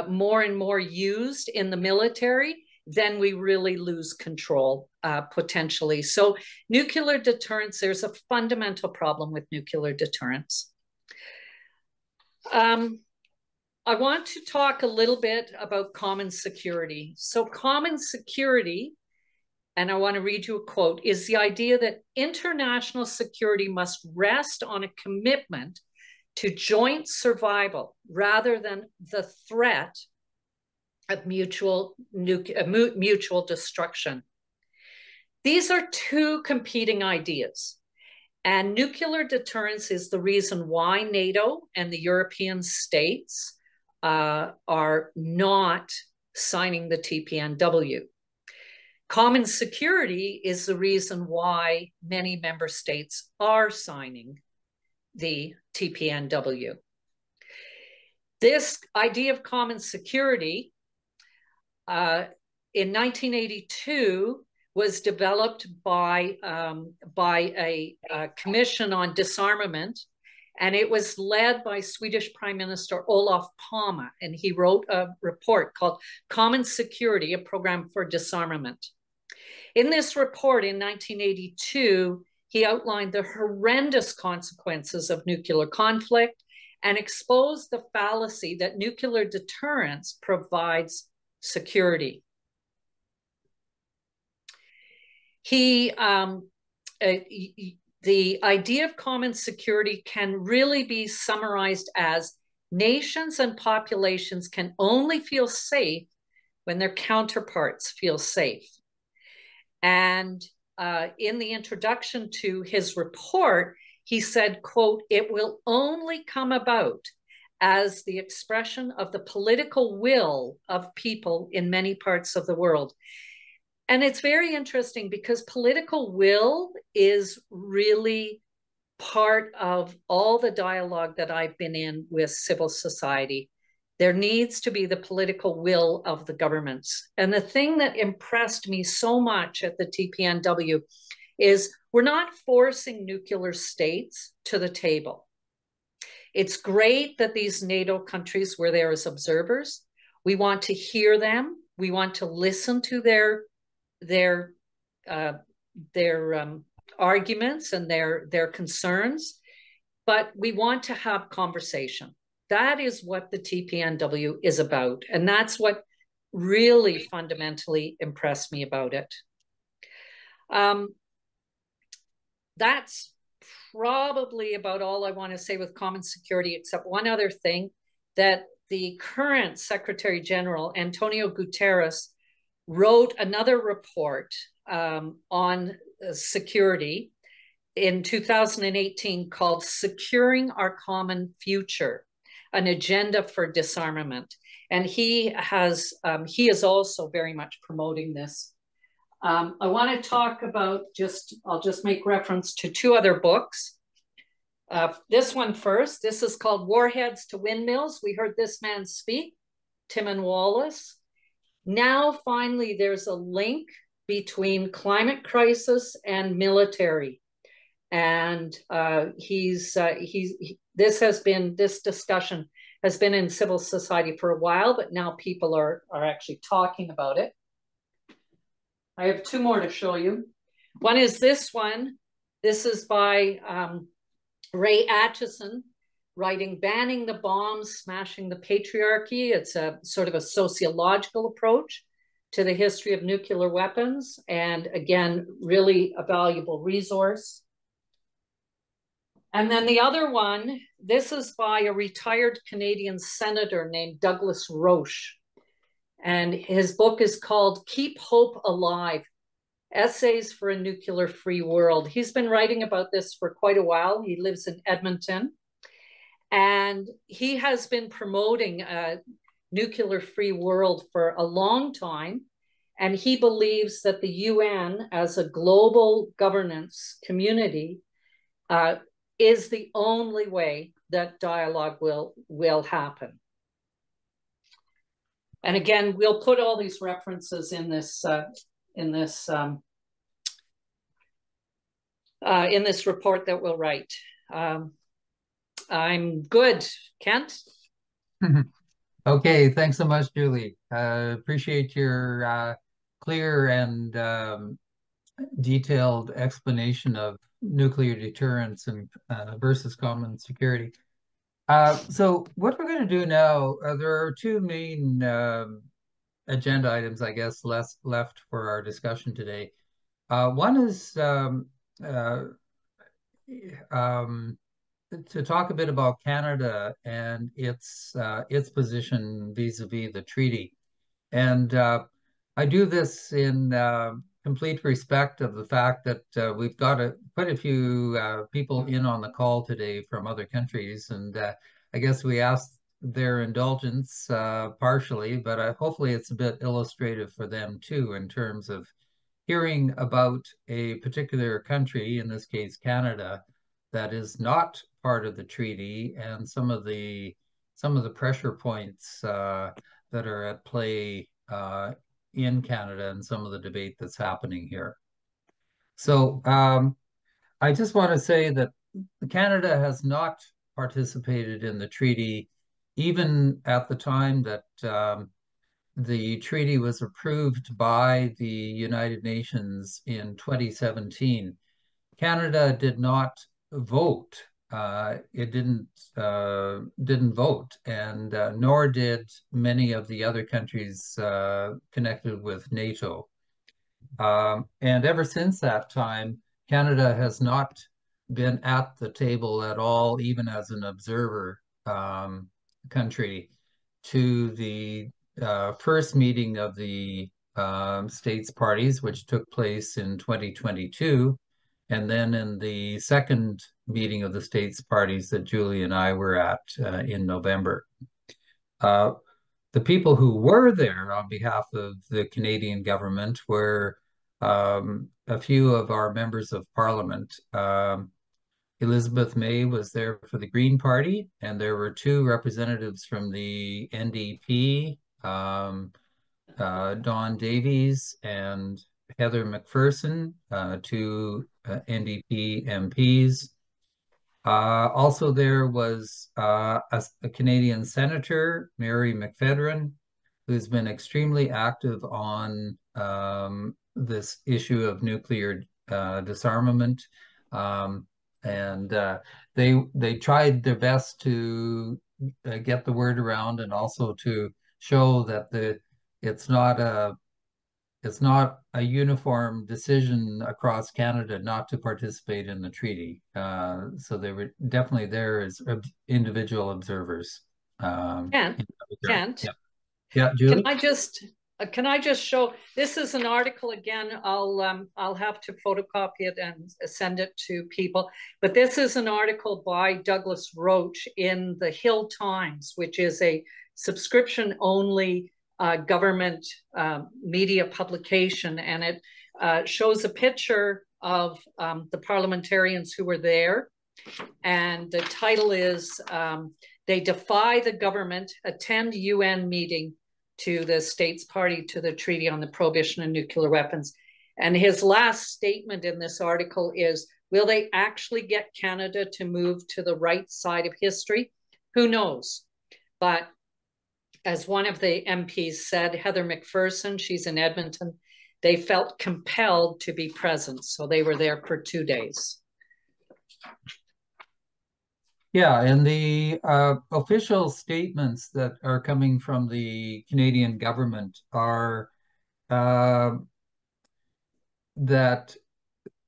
more and more used in the military, then we really lose control potentially. So nuclear deterrence, there's a fundamental problem with nuclear deterrence. I want to talk a little bit about common security. So common security, and I want to read you a quote, is the idea that international security must rest on a commitment to joint survival rather than the threat of mutual destruction. These are two competing ideas. And nuclear deterrence is the reason why NATO and the European states are not signing the TPNW. Common security is the reason why many member states are signing the TPNW. This idea of common security in 1982 was developed by a commission on disarmament, and it was led by Swedish Prime Minister Olof Palme, and he wrote a report called Common Security, a Program for Disarmament. In this report in 1982, he outlined the horrendous consequences of nuclear conflict and exposed the fallacy that nuclear deterrence provides security. The idea of common security can really be summarized as nations and populations can only feel safe when their counterparts feel safe. And in the introduction to his report, he said, quote, "It will only come about as the expression of the political will of people in many parts of the world." And it's very interesting because political will is really part of all the dialogue that I've been in with civil society. There needs to be the political will of the governments. And the thing that impressed me so much at the TPNW is we're not forcing nuclear states to the table. It's great that these NATO countries were there as observers. We want to hear them. We want to listen to their arguments and their concerns, but we want to have conversation. That is what the TPNW is about, and that's what really fundamentally impressed me about it. That's probably about all I want to say with common security, except one other thing, that the current Secretary General, Antonio Guterres, wrote another report on security in 2018 called "Securing Our Common Future, an Agenda for Disarmament." And he is also very much promoting this. I want to talk about I'll just make reference to two other books. This one first. This is called "Warheads to Windmills." We heard this man speak, Timon Wallace. Now, finally, there's a link between climate crisis and military. And this discussion has been in civil society for a while, but now people are actually talking about it. I have two more to show you. One is this one. This is by Ray Atchison, writing "Banning the Bombs, Smashing the Patriarchy." It's a sort of a sociological approach to the history of nuclear weapons. And again, really a valuable resource. And then the other one, this is by a retired Canadian senator named Douglas Roche. And his book is called "Keep Hope Alive, Essays for a Nuclear-Free World." He's been writing about this for quite a while. He lives in Edmonton. And he has been promoting a nuclear-free world for a long time. And he believes that the UN, as a global governance community, is the only way that dialogue will happen. And again, we'll put all these references in this report that we'll write. I'm good. Kent? Okay, thanks so much, Julie. Appreciate your clear and detailed explanation of nuclear deterrence and versus common security. So what we're going to do now, there are two main agenda items, I guess, left for our discussion today. One is to talk a bit about Canada and its position vis-a-vis the treaty. And I do this in complete respect of the fact that we've got quite a few people in on the call today from other countries. And I guess we asked their indulgence partially, but hopefully it's a bit illustrative for them too, in terms of hearing about a particular country, in this case Canada, that is not part of the treaty, and some of the pressure points that are at play in Canada and some of the debate that's happening here. So I just want to say that Canada has not participated in the treaty, even at the time that the treaty was approved by the United Nations in 2017. Canada did not vote. It didn't vote, and nor did many of the other countries connected with NATO. And ever since that time, Canada has not been at the table at all, even as an observer country, to the first meeting of the states parties, which took place in 2022, and then in the second meeting of the states parties that Julie and I were at in November. The people who were there on behalf of the Canadian government were a few of our members of parliament. Elizabeth May was there for the Green Party, and there were two representatives from the NDP, Don Davies and Heather McPherson, two NDP MPs. Also there was a Canadian senator, Mary McPhedran, who's been extremely active on this issue of nuclear disarmament. And they tried their best to get the word around, and also to show that it's not a uniform decision across Canada not to participate in the treaty. So they were definitely there as individual observers. Kent, yeah, yeah, Julie. Can I just show, this is an article again, I'll have to photocopy it and send it to people, but this is an article by Douglas Roach in the Hill Times, which is a subscription only government media publication, and it shows a picture of the parliamentarians who were there, and the title is They Defy the Government, Attend UN Meeting to the States Party to the Treaty on the Prohibition of Nuclear Weapons. And his last statement in this article is, will they actually get Canada to move to the right side of history? Who knows? But as one of the MPs said, Heather McPherson, she's in Edmonton, they felt compelled to be present. So they were there for 2 days. Yeah, and the official statements that are coming from the Canadian government are that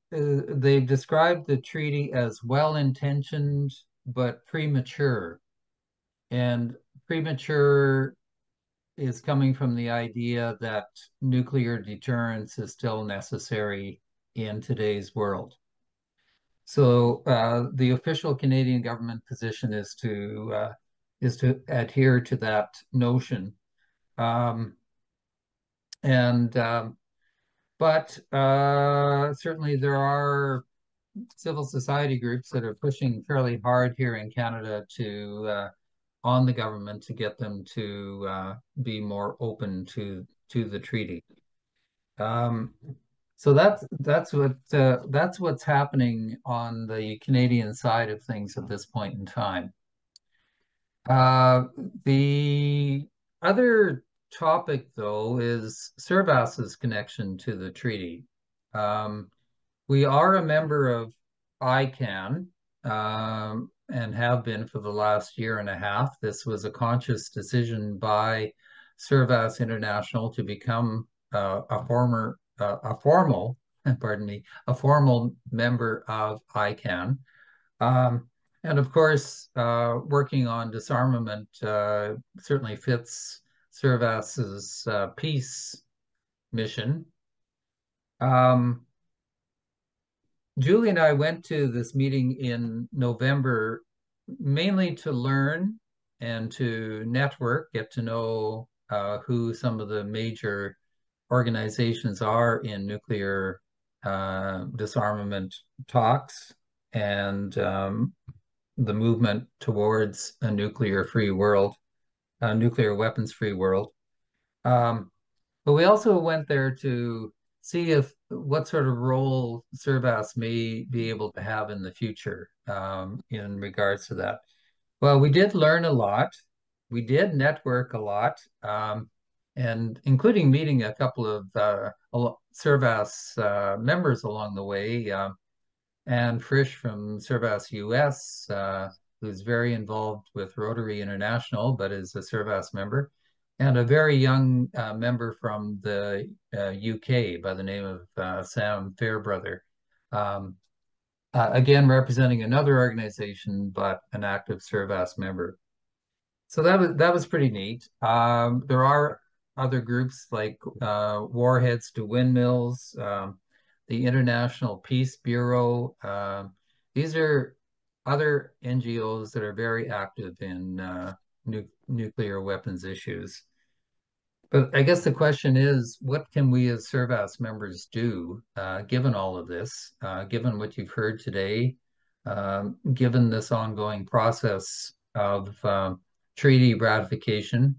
they've described the treaty as well-intentioned but premature. And premature is coming from the idea that nuclear deterrence is still necessary in today's world. So the official Canadian government position is to adhere to that notion, but certainly there are civil society groups that are pushing fairly hard here in Canada to on the government to get them to be more open to the treaty. So that's what's happening on the Canadian side of things at this point in time. The other topic, though, is Servas's connection to the treaty. We are a member of ICANN, and have been for the last year and a half. This was a conscious decision by Servas International to become a formal member of ICANN. And of course, working on disarmament certainly fits Servas's peace mission. Julie and I went to this meeting in November mainly to learn and to network, get to know who some of the major organizations are in nuclear disarmament talks, and the movement towards a nuclear-free world, a nuclear weapons-free world. But we also went there to see what sort of role Servas may be able to have in the future in regards to that. Well, we did learn a lot. We did network a lot, and including meeting a couple of Servas members along the way. Anne Frisch from Servas US, who's very involved with Rotary International, but is a Servas member, and a very young member from the UK by the name of Sam Fairbrother. Again, representing another organization, but an active Servas member. So that was pretty neat. There are other groups like Warheads to Windmills, the International Peace Bureau. These are other NGOs that are very active in nuclear weapons issues. But I guess the question is, what can we as Servas members do, given all of this, given what you've heard today, given this ongoing process of treaty ratification,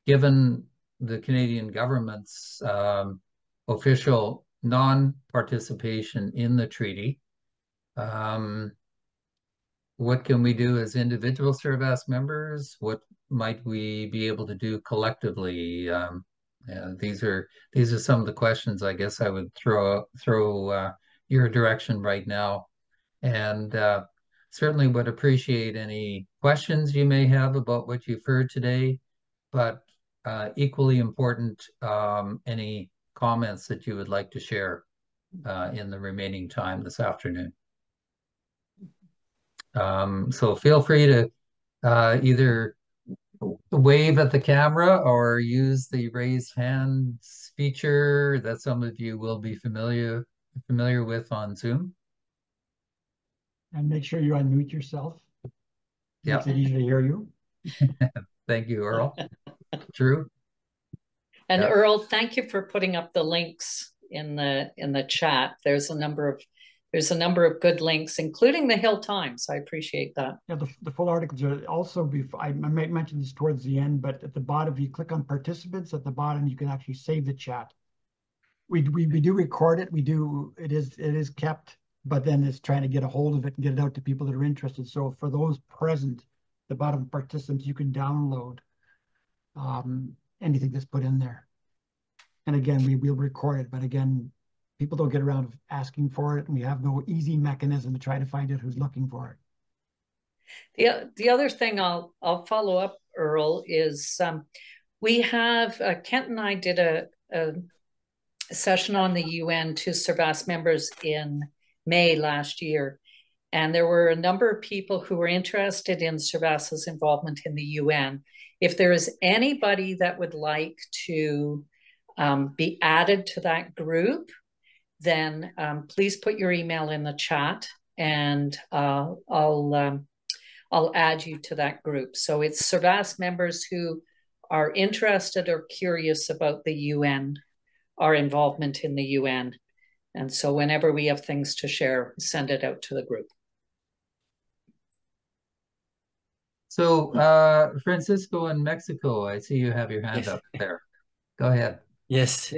given the Canadian government's official non-participation in the treaty? What can we do as individual Servas members? What might we be able to do collectively? These are some of the questions I guess I would throw your direction right now, and certainly would appreciate any questions you may have about what you've heard today, but equally important, any comments that you would like to share in the remaining time this afternoon. So feel free to either wave at the camera or use the raise hands feature that some of you will be familiar with on Zoom. And make sure you unmute yourself. Yeah. Makes it easy to hear you. Thank you, Earl. True. And Earl, thank you for putting up the links in the chat. There's a number of good links, including the Hill Times. I appreciate that. Yeah, the full articles are also, I might mention this towards the end, but at the bottom, if you click on participants at the bottom, you can actually save the chat. We do record it. It is kept, but then it's trying to get a hold of it and get it out to people that are interested. So for those present, the bottom participants, you can download anything that's put in there. And again, we will record it, but again, people don't get around asking for it, and we have no easy mechanism to try to find out who's looking for it. The other thing I'll follow up, Earl, is we have Kent and I did a session on the UN to Servas members in May last year, and there were a number of people who were interested in Servas's involvement in the UN. If there is anybody that would like to be added to that group, then please put your email in the chat, and I'll add you to that group. So it's Servas members who are interested or curious about the UN, our involvement in the UN. And so whenever we have things to share, send it out to the group. So Francisco in Mexico, I see you have your hand up there. Go ahead. Yes.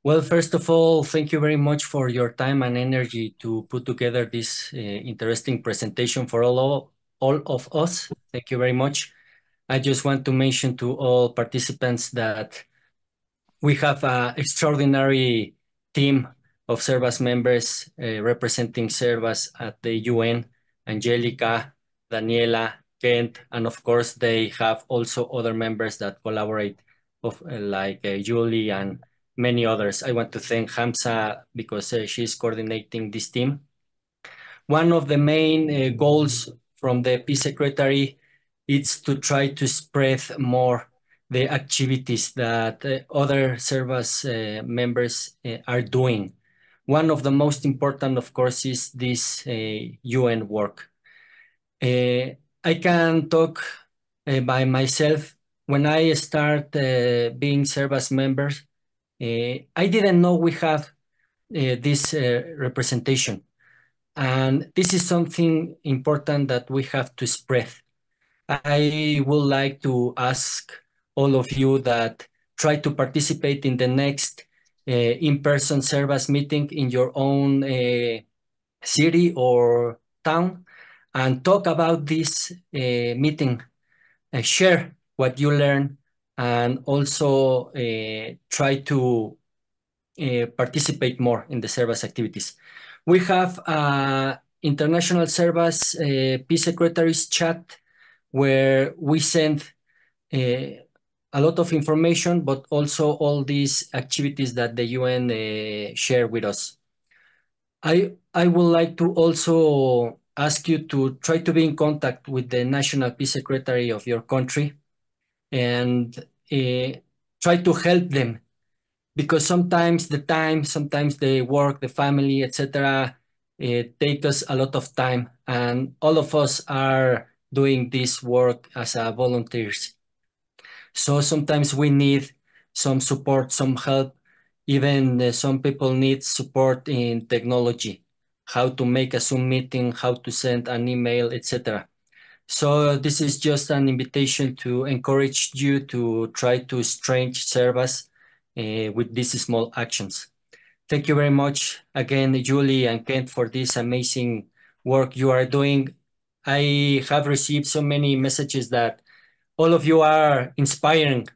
Well, first of all, thank you very much for your time and energy to put together this interesting presentation for all of us. Thank you very much. I just want to mention to all participants that we have an extraordinary team of Servas members representing Servas at the UN, Angelica, Daniela, Kent, and of course, they have also other members that collaborate, like Julie and many others. I want to thank Hamza because she's coordinating this team. One of the main goals from the Peace Secretary is to try to spread more the activities that other Servas members are doing. One of the most important, of course, is this UN work. I can talk by myself. When I start being Servas members, I didn't know we have this representation. And this is something important that we have to spread. I would like to ask all of you that try to participate in the next in-person Servas meeting in your own city or town and talk about this meeting, share what you learn, and also try to participate more in the Servas activities. We have International Servas Peace Secretaries chat where we send a lot of information, but also all these activities that the UN share with us. I would like to also ask you to try to be in contact with the National Peace Secretary of your country and try to help them, because sometimes the time, sometimes the work, the family, etc., take us a lot of time, and all of us are doing this work as volunteers. So sometimes we need some support, some help. Even some people need support in technology, how to make a Zoom meeting, how to send an email, etc. So this is just an invitation to encourage you to try to strengthen Servas with these small actions. Thank you very much again, Julie and Kent, for this amazing work you are doing. I have received so many messages that all of you are inspiring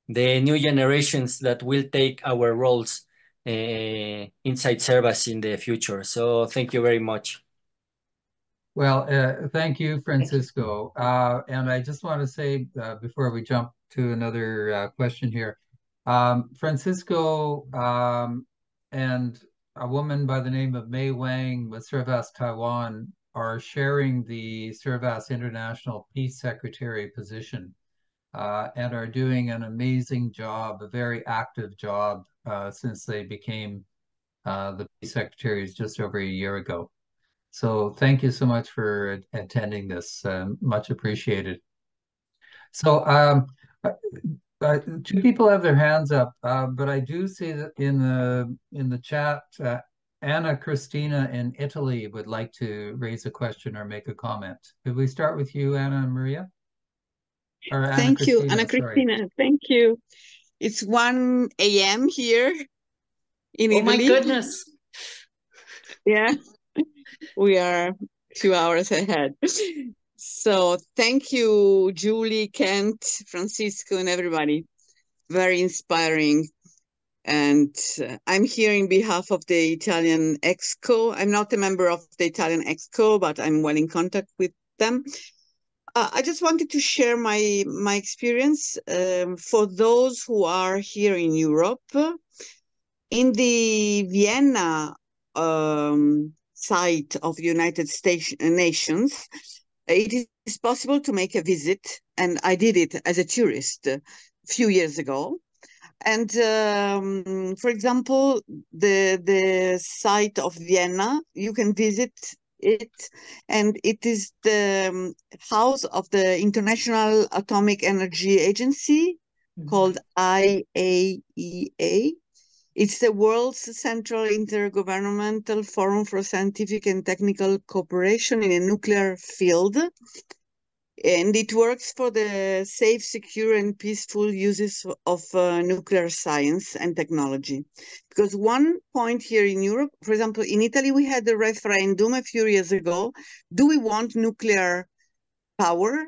the new generations that will take our roles inside Servas in the future. So thank you very much. Well, thank you, Francisco. And I just want to say before we jump to another question here, Francisco and a woman by the name of Mei Wang with Servas Taiwan are sharing the Servas International Peace Secretary position and are doing an amazing job, a very active job since they became the peace secretaries just over a year ago. So thank you so much for attending this. Much appreciated. So two people have their hands up, but I do see that in the chat, Anna Christina in Italy would like to raise a question or make a comment. Could we start with you, Anna Maria? Or Anna Thank you, Christina, Anna sorry. Cristina. Thank you. It's 1 a.m. here in Italy. Oh my goodness. Yeah, we are 2 hours ahead. So thank you, Julie, Kent, Francisco, and everybody. Very inspiring. And I'm here in behalf of the Italian EXCO. I'm not a member of the Italian EXCO, but I'm well in contact with them. I just wanted to share my experience for those who are here in Europe. In the Vienna site of the United Nations, it is possible to make a visit, and I did it as a tourist a few years ago. And for example, the site of Vienna, you can visit it, and it is the house of the International Atomic Energy Agency called IAEA. It's the world's central intergovernmental forum for scientific and technical cooperation in a nuclear field. And it works for the safe, secure, and peaceful uses of nuclear science and technology. Because one point here in Europe, for example, in Italy, we had a referendum a few years ago. Do we want nuclear power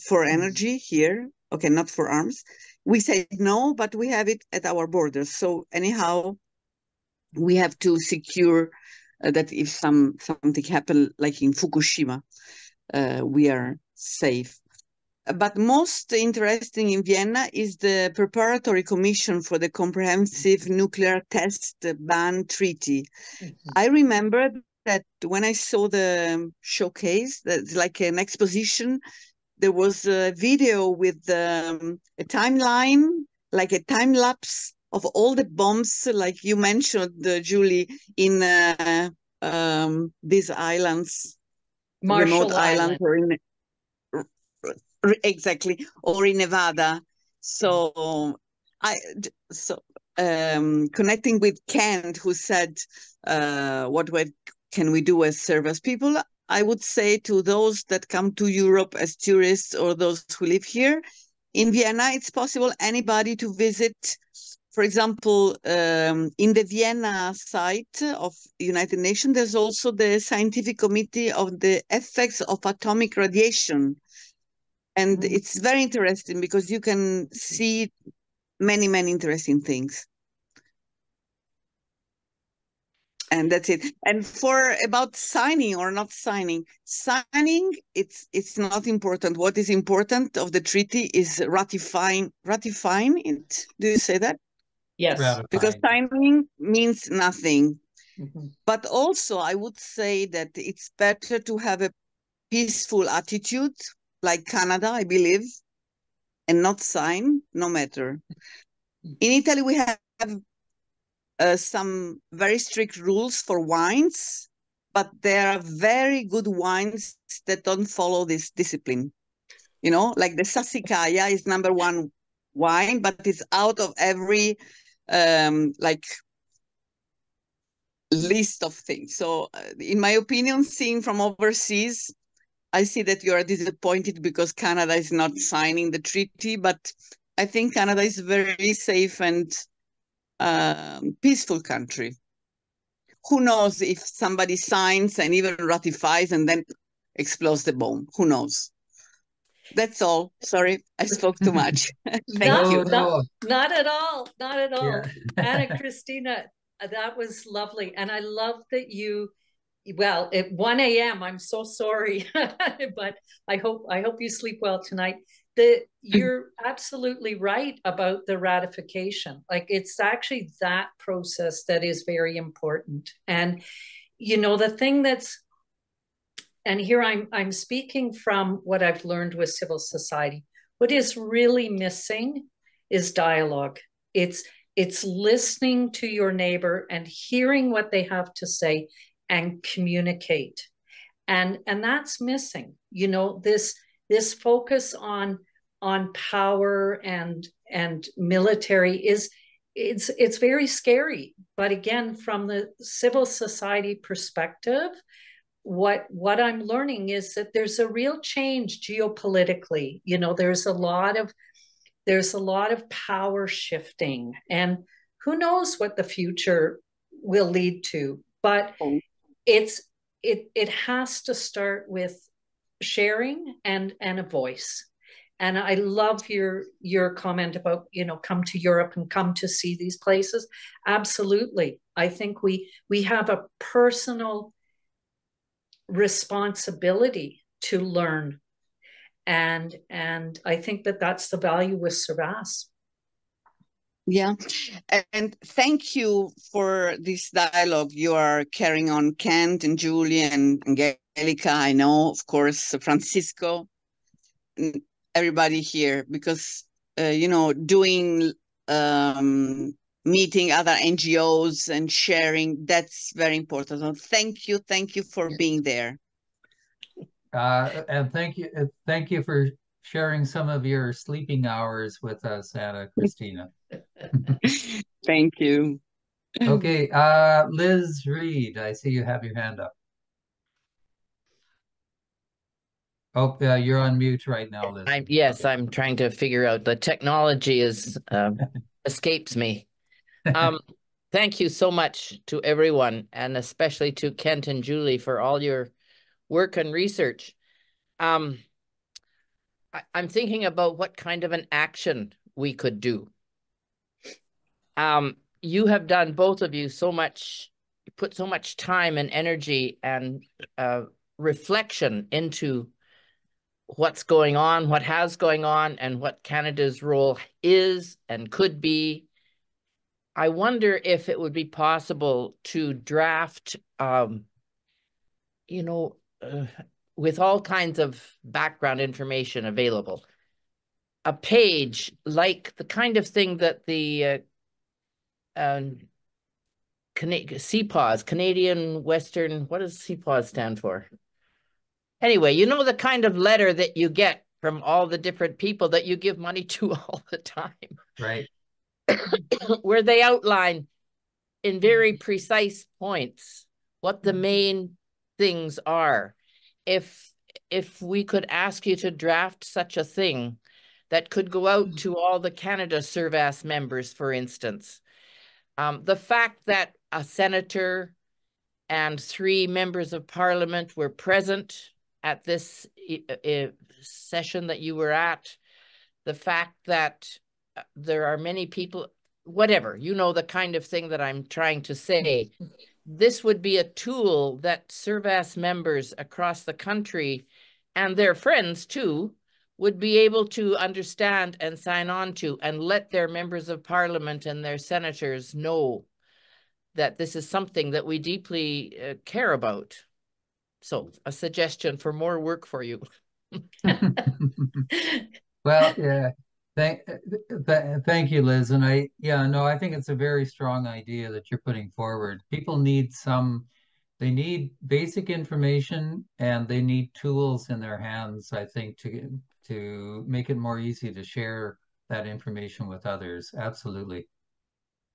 for energy here? Okay, not for arms. We said no, but we have it at our borders. So anyhow, we have to secure that if something happened, like in Fukushima, we are safe. But most interesting in Vienna is the Preparatory Commission for the Comprehensive Nuclear Test Ban Treaty. I remember that when I saw the showcase, that's like an exposition, there was a video with a timeline, like a time lapse of all the bombs, like you mentioned, Julie, in these islands, remote islands, or in exactly, or in Nevada. So connecting with Kent, who said, what can we do as Servas people? I would say to those that come to Europe as tourists or those who live here, in Vienna, it's possible anybody to visit. For example, in the Vienna site of United Nations, there's also the Scientific Committee of the Effects of Atomic Radiation. And it's very interesting because you can see many, many interesting things. And that's it. And for about signing or not signing, it's not important. What is important of the treaty is ratifying it. Do you say that? Yes. Ratifying. Because signing means nothing. But also, I would say that it's better to have a peaceful attitude, like Canada, I believe, and not sign, no matter. In Italy, we have some very strict rules for wines, but there are very good wines that don't follow this discipline. You know, like the Sassicaia is #1 wine, but it's out of every like list of things. So in my opinion, seeing from overseas, I see that you are disappointed because Canada is not signing the treaty, but I think Canada is a very safe and peaceful country. Who knows if somebody signs and even ratifies and then explodes the bomb? Who knows? That's all. Sorry, I spoke too much. Thank you. Not at all. Not at all. Yeah. Anna Christina, that was lovely. And I love that you, well, at 1 a.m., I'm so sorry, but I hope you sleep well tonight. You're absolutely right about the ratification. Like, it's actually that process that is very important. And, you know, the thing that's, and here I'm speaking from what I've learned with civil society. What is really missing is dialogue. It's listening to your neighbor and hearing what they have to say and communicate. And that's missing. You know, this focus on power and military it's very scary. But again, from the civil society perspective, what I'm learning is that there's a real change geopolitically. You know, there's a lot of power shifting, and who knows what the future will lead to. But it has to start with sharing and a voice. And I love your comment about, you know, come to Europe and come to see these places. Absolutely. I think we have a personal responsibility to learn. And I think that's the value with Servas. Yeah. And thank you for this dialogue you are carrying on, Kent and Julie and Angelica, I know, of course, Francisco, and everybody here, because, you know, doing, meeting other NGOs and sharing, that's very important. So thank you for being there. And thank you for sharing some of your sleeping hours with us, Anna Christina. Thank you. Okay, Liz Reed, I see you have your hand up. Oh, you're on mute right now, Liz. Yes, okay. I'm trying to figure out the technology is escapes me. Thank you so much to everyone, and especially to Kent and Julie for all your work and research. I'm thinking about what kind of an action we could do. You have done, both of you, so much, put so much time and energy and reflection into what's going on, what has going on, and what Canada's role is and could be. I wonder if it would be possible to draft, you know, with all kinds of background information available, a page like the kind of thing that the CPAWS, Canadian Western, what does CPAWS stand for? Anyway, you know, the kind of letter that you get from all the different people that you give money to all the time. Right. Where they outline in very precise points what the main things are. If we could ask you to draft such a thing that could go out to all the Canada Servas members, for instance, the fact that a senator and 3 members of parliament were present at this session that you were at, the fact that there are many people, whatever, you know, the kind of thing that I'm trying to say. This would be a tool that Servas members across the country and their friends too would be able to understand and sign on to, and let their members of parliament and their senators know that this is something that we deeply care about. So a suggestion for more work for you. Well, yeah. Thank you, Liz. And I think it's a very strong idea that you're putting forward. People need they need basic information and they need tools in their hands, I think, to make it more easy to share that information with others. Absolutely.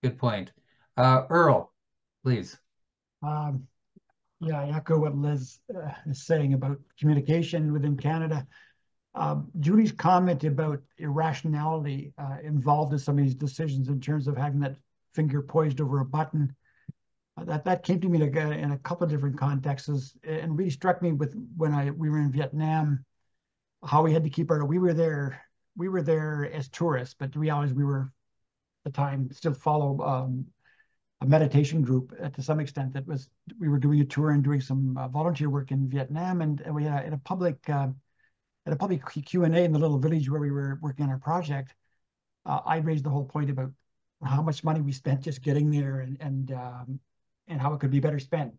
Good point. Earl, please. Yeah, I echo what Liz is saying about communication within Canada. Julie's comment about irrationality involved in some of these decisions in terms of having that finger poised over a button. That came to me in a couple of different contexts, and really struck me with when we were in Vietnam, how we had to keep we were there as tourists, but the reality is we were at the time still follow a meditation group to some extent. We were doing a tour and doing some volunteer work in Vietnam, and we had a public Q&A in the little village where we were working on our project. I raised the whole point about how much money we spent just getting there, and how it could be better spent,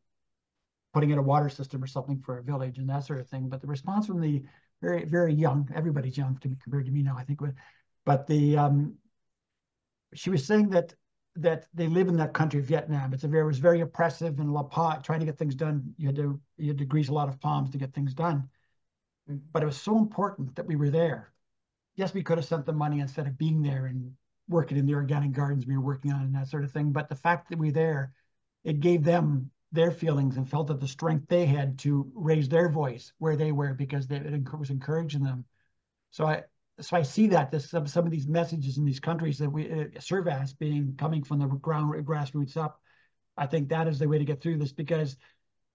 putting in a water system or something for a village and that sort of thing. But the response from the very, very young, everybody's young to be compared to me now, I think, but she was saying that they live in that country, Vietnam. It was very oppressive, and trying to get things done, you had to grease a lot of palms to get things done. But it was so important that we were there. Yes, we could have sent the money instead of being there and working in the organic gardens we were working on and that sort of thing. But the fact that we were there, it gave them their feelings and felt that the strength they had to raise their voice where they were, because it was encouraging them. So I see that some of these messages in these countries that Servas coming from the grassroots up, I think that is the way to get through this, because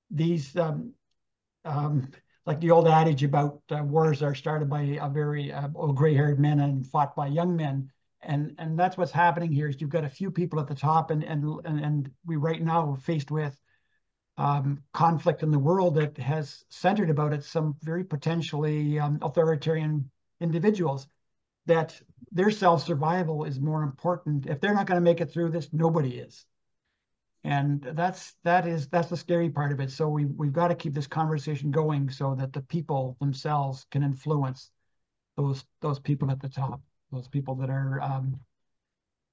these like the old adage about wars are started by a very gray-haired men and fought by young men, and that's what's happening here. Is you've got a few people at the top, and we right now faced with conflict in the world that has centered about it some very potentially authoritarian individuals, that their self-survival is more important. If they're not going to make it through this, nobody is. And that's the scary part of it. So we've got to keep this conversation going so that the people themselves can influence those people at the top, those people that are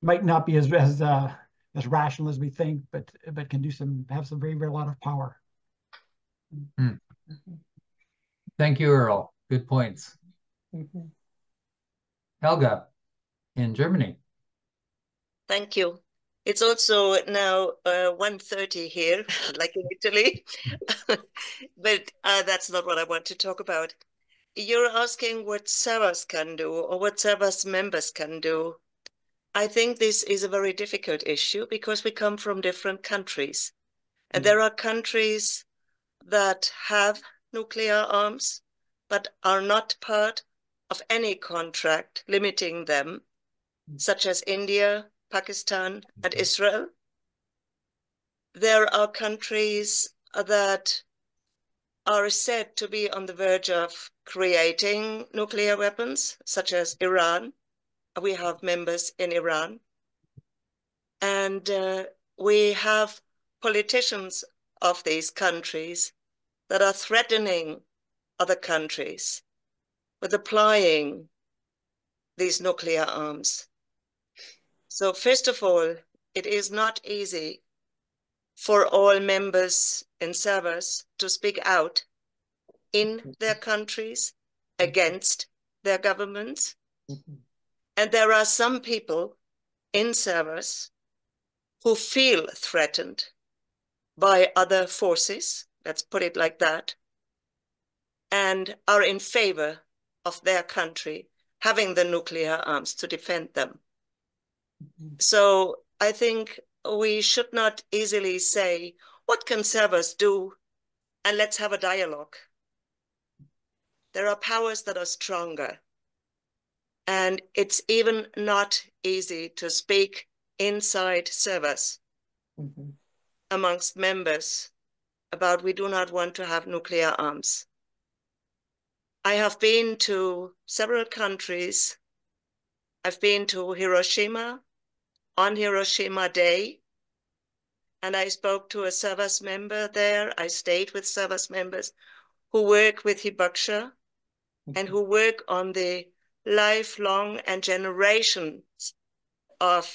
might not be as rational as we think, but can have some very, very lot of power. Thank you, Earl. Good points. Helga, in Germany. Thank you. It's also now 1:30 here, like in Italy, but that's not what I want to talk about. You're asking what Servas can do or what Servas members can do. I think this is a very difficult issue because we come from different countries. And there are countries that have nuclear arms, but are not part of any contract limiting them, such as India, Pakistan, and Israel. There are countries that are said to be on the verge of creating nuclear weapons, such as Iran. We have members in Iran. And we have politicians of these countries that are threatening other countries with applying these nuclear arms. So first of all, it is not easy for all members in Servas to speak out in their countries against their governments. And there are some people in Servas who feel threatened by other forces, let's put it like that, and are in favor of their country having the nuclear arms to defend them. So I think we should not easily say, what can Servas do? And let's have a dialogue. There are powers that are stronger. And it's even not easy to speak inside Servas amongst members about we do not want to have nuclear arms. I have been to several countries. I've been to Hiroshima on Hiroshima Day. And I spoke to a Servas member there. I stayed with Servas members who work with Hibakusha and who work on the lifelong and generations of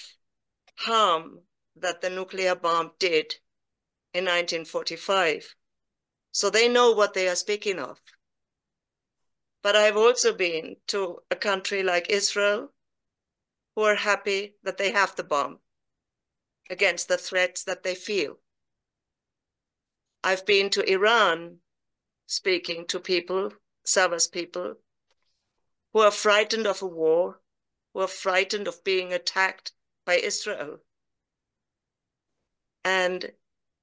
harm that the nuclear bomb did in 1945. So they know what they are speaking of. But I've also been to a country like Israel, who are happy that they have the bomb against the threats that they feel. I've been to Iran, speaking to people, Servas people, who are frightened of a war, who are frightened of being attacked by Israel. And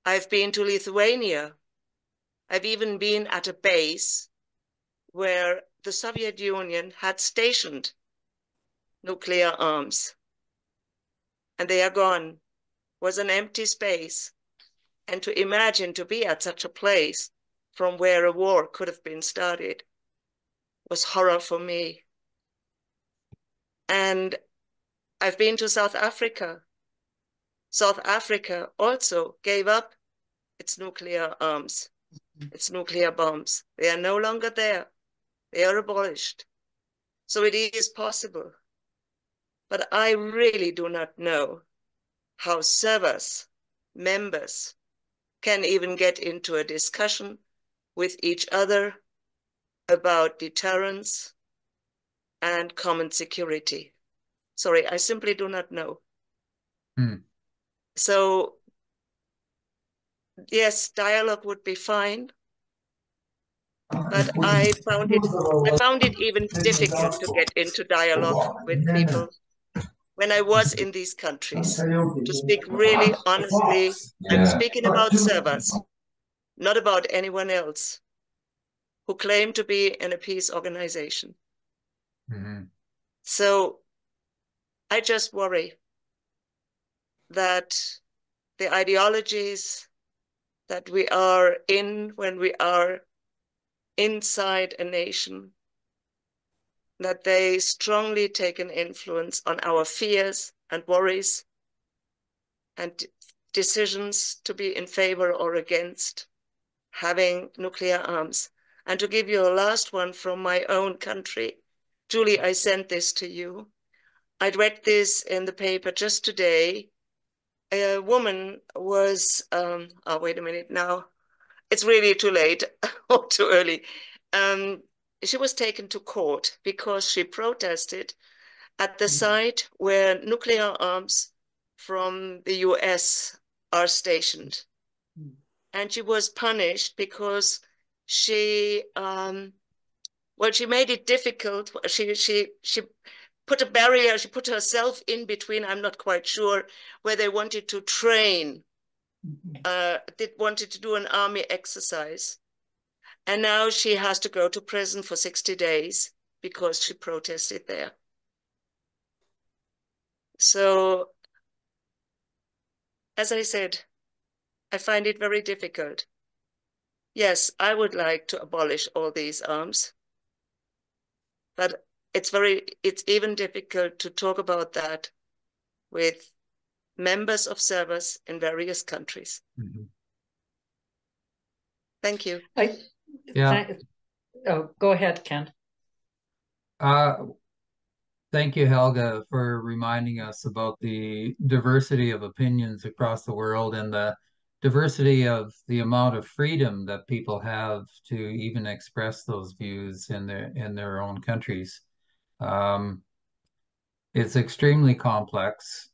I've been to Lithuania. I've even been at a base where the Soviet Union had stationed nuclear arms, and they are gone. It was an empty space. And to imagine to be at such a place from where a war could have been started was horror for me. And I've been to South Africa. South Africa also gave up its nuclear arms, its nuclear bombs. They are no longer there. They are abolished. So it is possible. But I really do not know how Servas members can even get into a discussion with each other about deterrence and common security. Sorry, I simply do not know. So yes, dialogue would be fine, but I found it even difficult to get into dialogue with people when I was in these countries. To speak really honestly, I'm speaking about Servas, not about anyone else who claim to be in a peace organization. So I just worry that the ideologies that we are in when we are inside a nation, that they strongly take an influence on our fears and worries and decisions to be in favor or against having nuclear arms. And to give you a last one from my own country, Julie, I sent this to you. I'd read this in the paper just today. A woman was, oh, wait a minute now. It's really too late or too early. She was taken to court because she protested at the site where nuclear arms from the US are stationed. And she was punished because she, well, she made it difficult. She put a barrier, she put herself in between, I'm not quite sure, where they wanted to train, wanted to do an army exercise. And now she has to go to prison for 60 days because she protested there. So, as I said, I find it very difficult. Yes, I would like to abolish all these arms, but it's even difficult to talk about that with members of Servas in various countries. Thank you. Oh, go ahead, Kent. Thank you, Helga, for reminding us about the diversity of opinions across the world and the diversity of the amount of freedom that people have to even express those views in their own countries. It's extremely complex.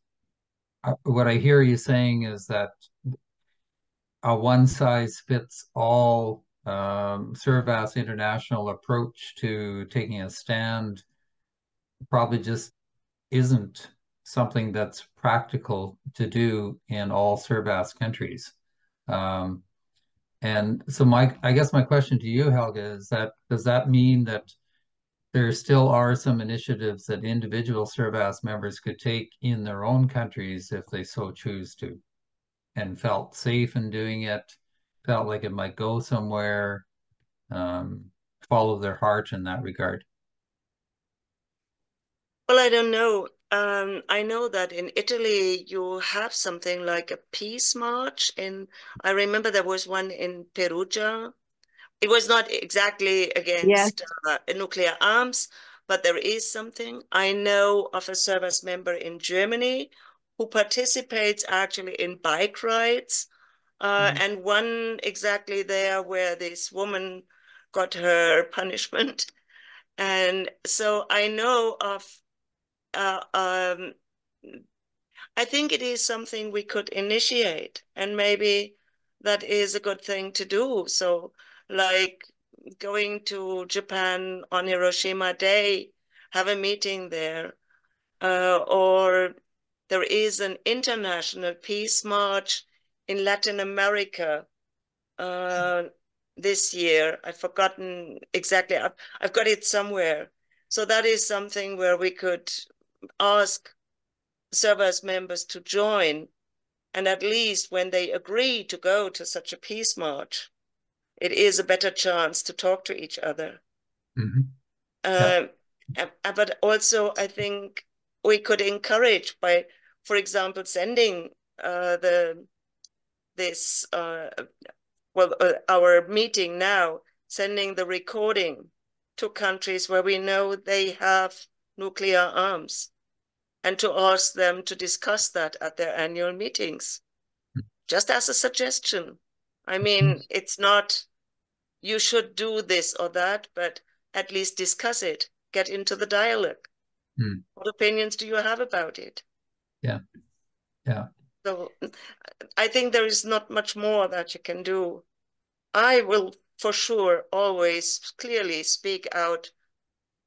What I hear you saying is that a one-size-fits-all Servas international approach to taking a stand probably just isn't something that's practical to do in all Servas countries. And so I guess my question to you, Helga, is that does that mean that there still are some initiatives that individual Servas members could take in their own countries if they so choose to, and felt safe in doing it, felt like it might go somewhere, follow their heart in that regard? Well, I don't know. I know that in Italy you have something like a peace march. I remember there was one in Perugia. It was not exactly against nuclear arms, but there is something. I know of a Servas member in Germany who participates actually in bike rides, and one exactly there where this woman got her punishment. And so I know of, I think it is something we could initiate, and maybe that is a good thing to do. So, like going to Japan on Hiroshima Day, have a meeting there, or there is an international peace march in Latin America this year. I've forgotten exactly. I've got it somewhere. So that is something where we could ask Servas members to join, and at least when they agree to go to such a peace march, it is a better chance to talk to each other. Yeah. But also, I think we could encourage by, for example, sending our meeting now, sending the recording to countries where we know they have nuclear arms, and to ask them to discuss that at their annual meetings, just as a suggestion. I mean, it's not, you should do this or that, but at least discuss it, get into the dialogue. What opinions do you have about it? Yeah. So I think there is not much more that you can do. I will for sure always clearly speak out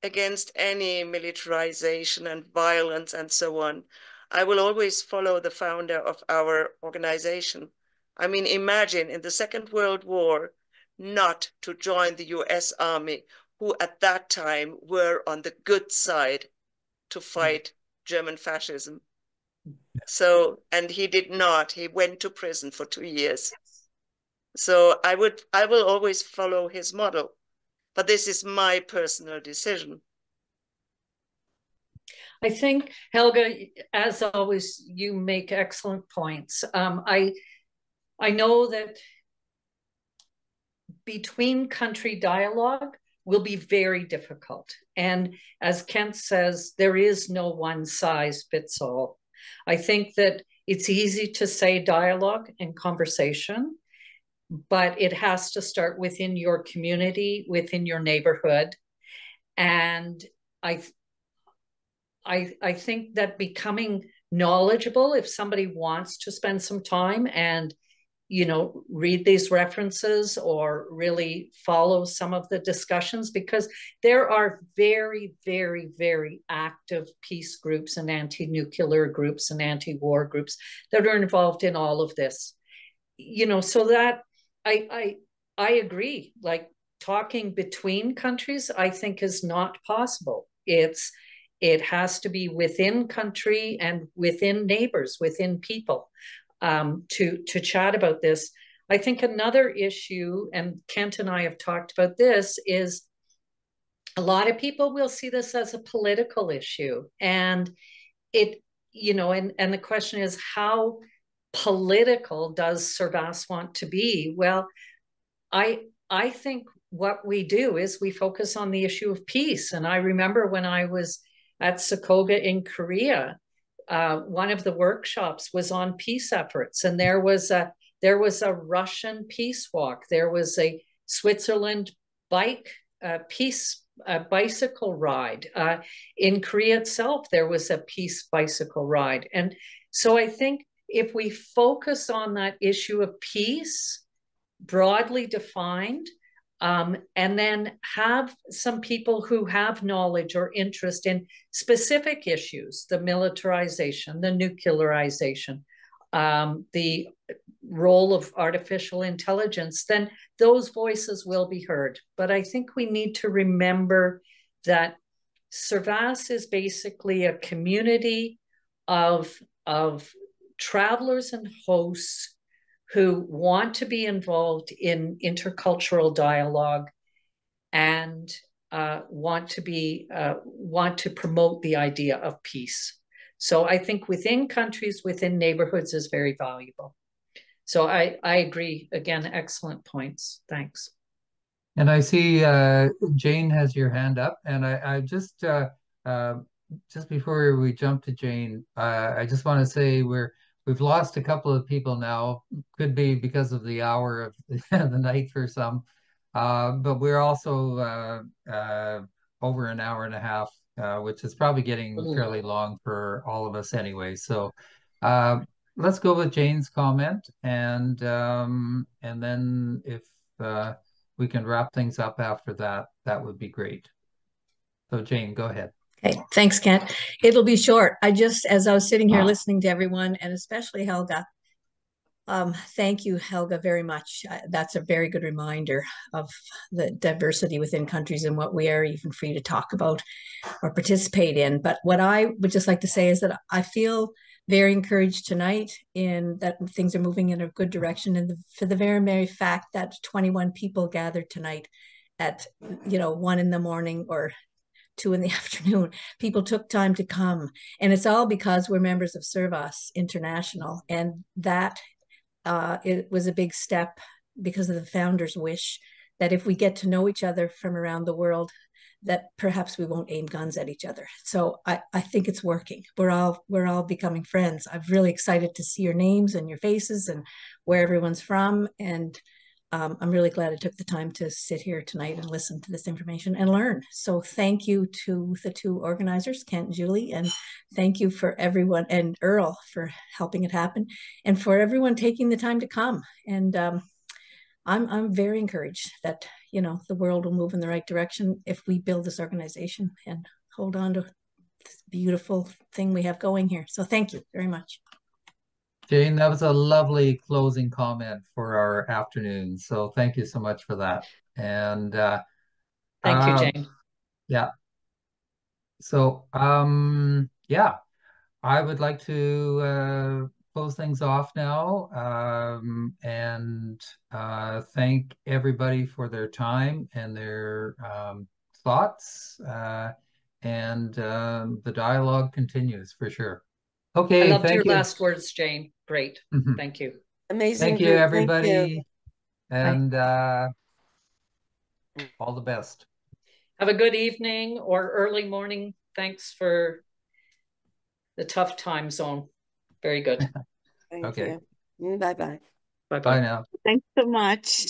against any militarization and violence and so on. I will always follow the founder of our organization. I mean, imagine in the Second World War, not to join the US Army, who at that time were on the good side to fight German fascism. So, and he did not, he went to prison for 2 years. So I will always follow his model, but this is my personal decision. I think, Helga, as always, you make excellent points. I know that between country dialogue will be very difficult. And as Kent says, there is no one size fits all. I think that it's easy to say dialogue and conversation, but it has to start within your community, within your neighborhood. And I think that becoming knowledgeable, if somebody wants to spend some time and, you know, read these references or really follow some of the discussions, because there are very, very, very active peace groups and anti-nuclear groups and anti-war groups that are involved in all of this. You know, so that I agree, like talking between countries, I think is not possible. It has to be within country and within neighbors, within people, to chat about this. I think another issue, and Kent and I have talked about this, is a lot of people will see this as a political issue. And it, you know, and the question is, how political does Servas want to be? Well, I think what we do is we focus on the issue of peace. And I remember when I was at Sokoga in Korea, one of the workshops was on peace efforts, and there was a Russian peace walk. There was a Switzerland peace bicycle ride. In Korea itself, there was a peace bicycle ride. And so I think if we focus on that issue of peace, broadly defined, and then have some people who have knowledge or interest in specific issues, the militarization, the nuclearization, the role of artificial intelligence, then those voices will be heard. But I think we need to remember that Servas is basically a community of travelers and hosts who want to be involved in intercultural dialogue and want to promote the idea of peace. So I think within countries, within neighborhoods is very valuable. So I agree. Again, excellent points. Thanks. And I see Jane has your hand up, and I just before we jump to Jane, I just want to say we've lost a couple of people now. Could be because of the hour of the night for some, but we're also over an hour and a half, which is probably getting fairly long for all of us anyway. So let's go with Jane's comment, and then if we can wrap things up after that, that would be great. So Jane, go ahead. Okay, thanks, Kent. It'll be short. As I was sitting here listening to everyone, and especially Helga, thank you, Helga, very much. That's a very good reminder of the diversity within countries and what we are even free to talk about or participate in. But what I would just like to say is that I feel very encouraged tonight in that things are moving in a good direction, and for the very merry fact that 21 people gathered tonight at 1 in the morning or 2 in the afternoon. People took time to come, and it's all because we're members of Servas International, and that it was a big step because of the founder's wish that if we get to know each other from around the world, that perhaps we won't aim guns at each other. So I think it's working. We're all becoming friends. I'm really excited to see your names and your faces and where everyone's from. And I'm really glad I took the time to sit here tonight and listen to this information and learn. So thank you to the two organizers, Kent and Julie, and thank you for everyone, and Earl for helping it happen, and for everyone taking the time to come. And I'm very encouraged that the world will move in the right direction if we build this organization and hold on to this beautiful thing we have going here. So thank you very much. Jane, that was a lovely closing comment for our afternoon. So thank you so much for that. And thank you, Jane. Yeah. So yeah, I would like to close things off now, and thank everybody for their time and their thoughts, and the dialogue continues for sure. Okay, I loved thank your you. last words, Jane. Great. Thank you. Amazing. Thank you, group. everybody. Thank you. And all the best. Have a good evening or early morning. Thanks for the tough time zone. Very good. Thank you. Bye-bye. Bye-bye. Bye now. Thanks so much.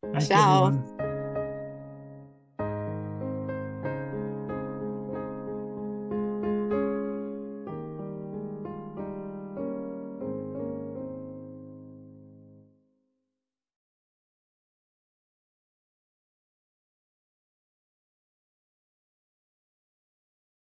Thank you, Ciao. everyone.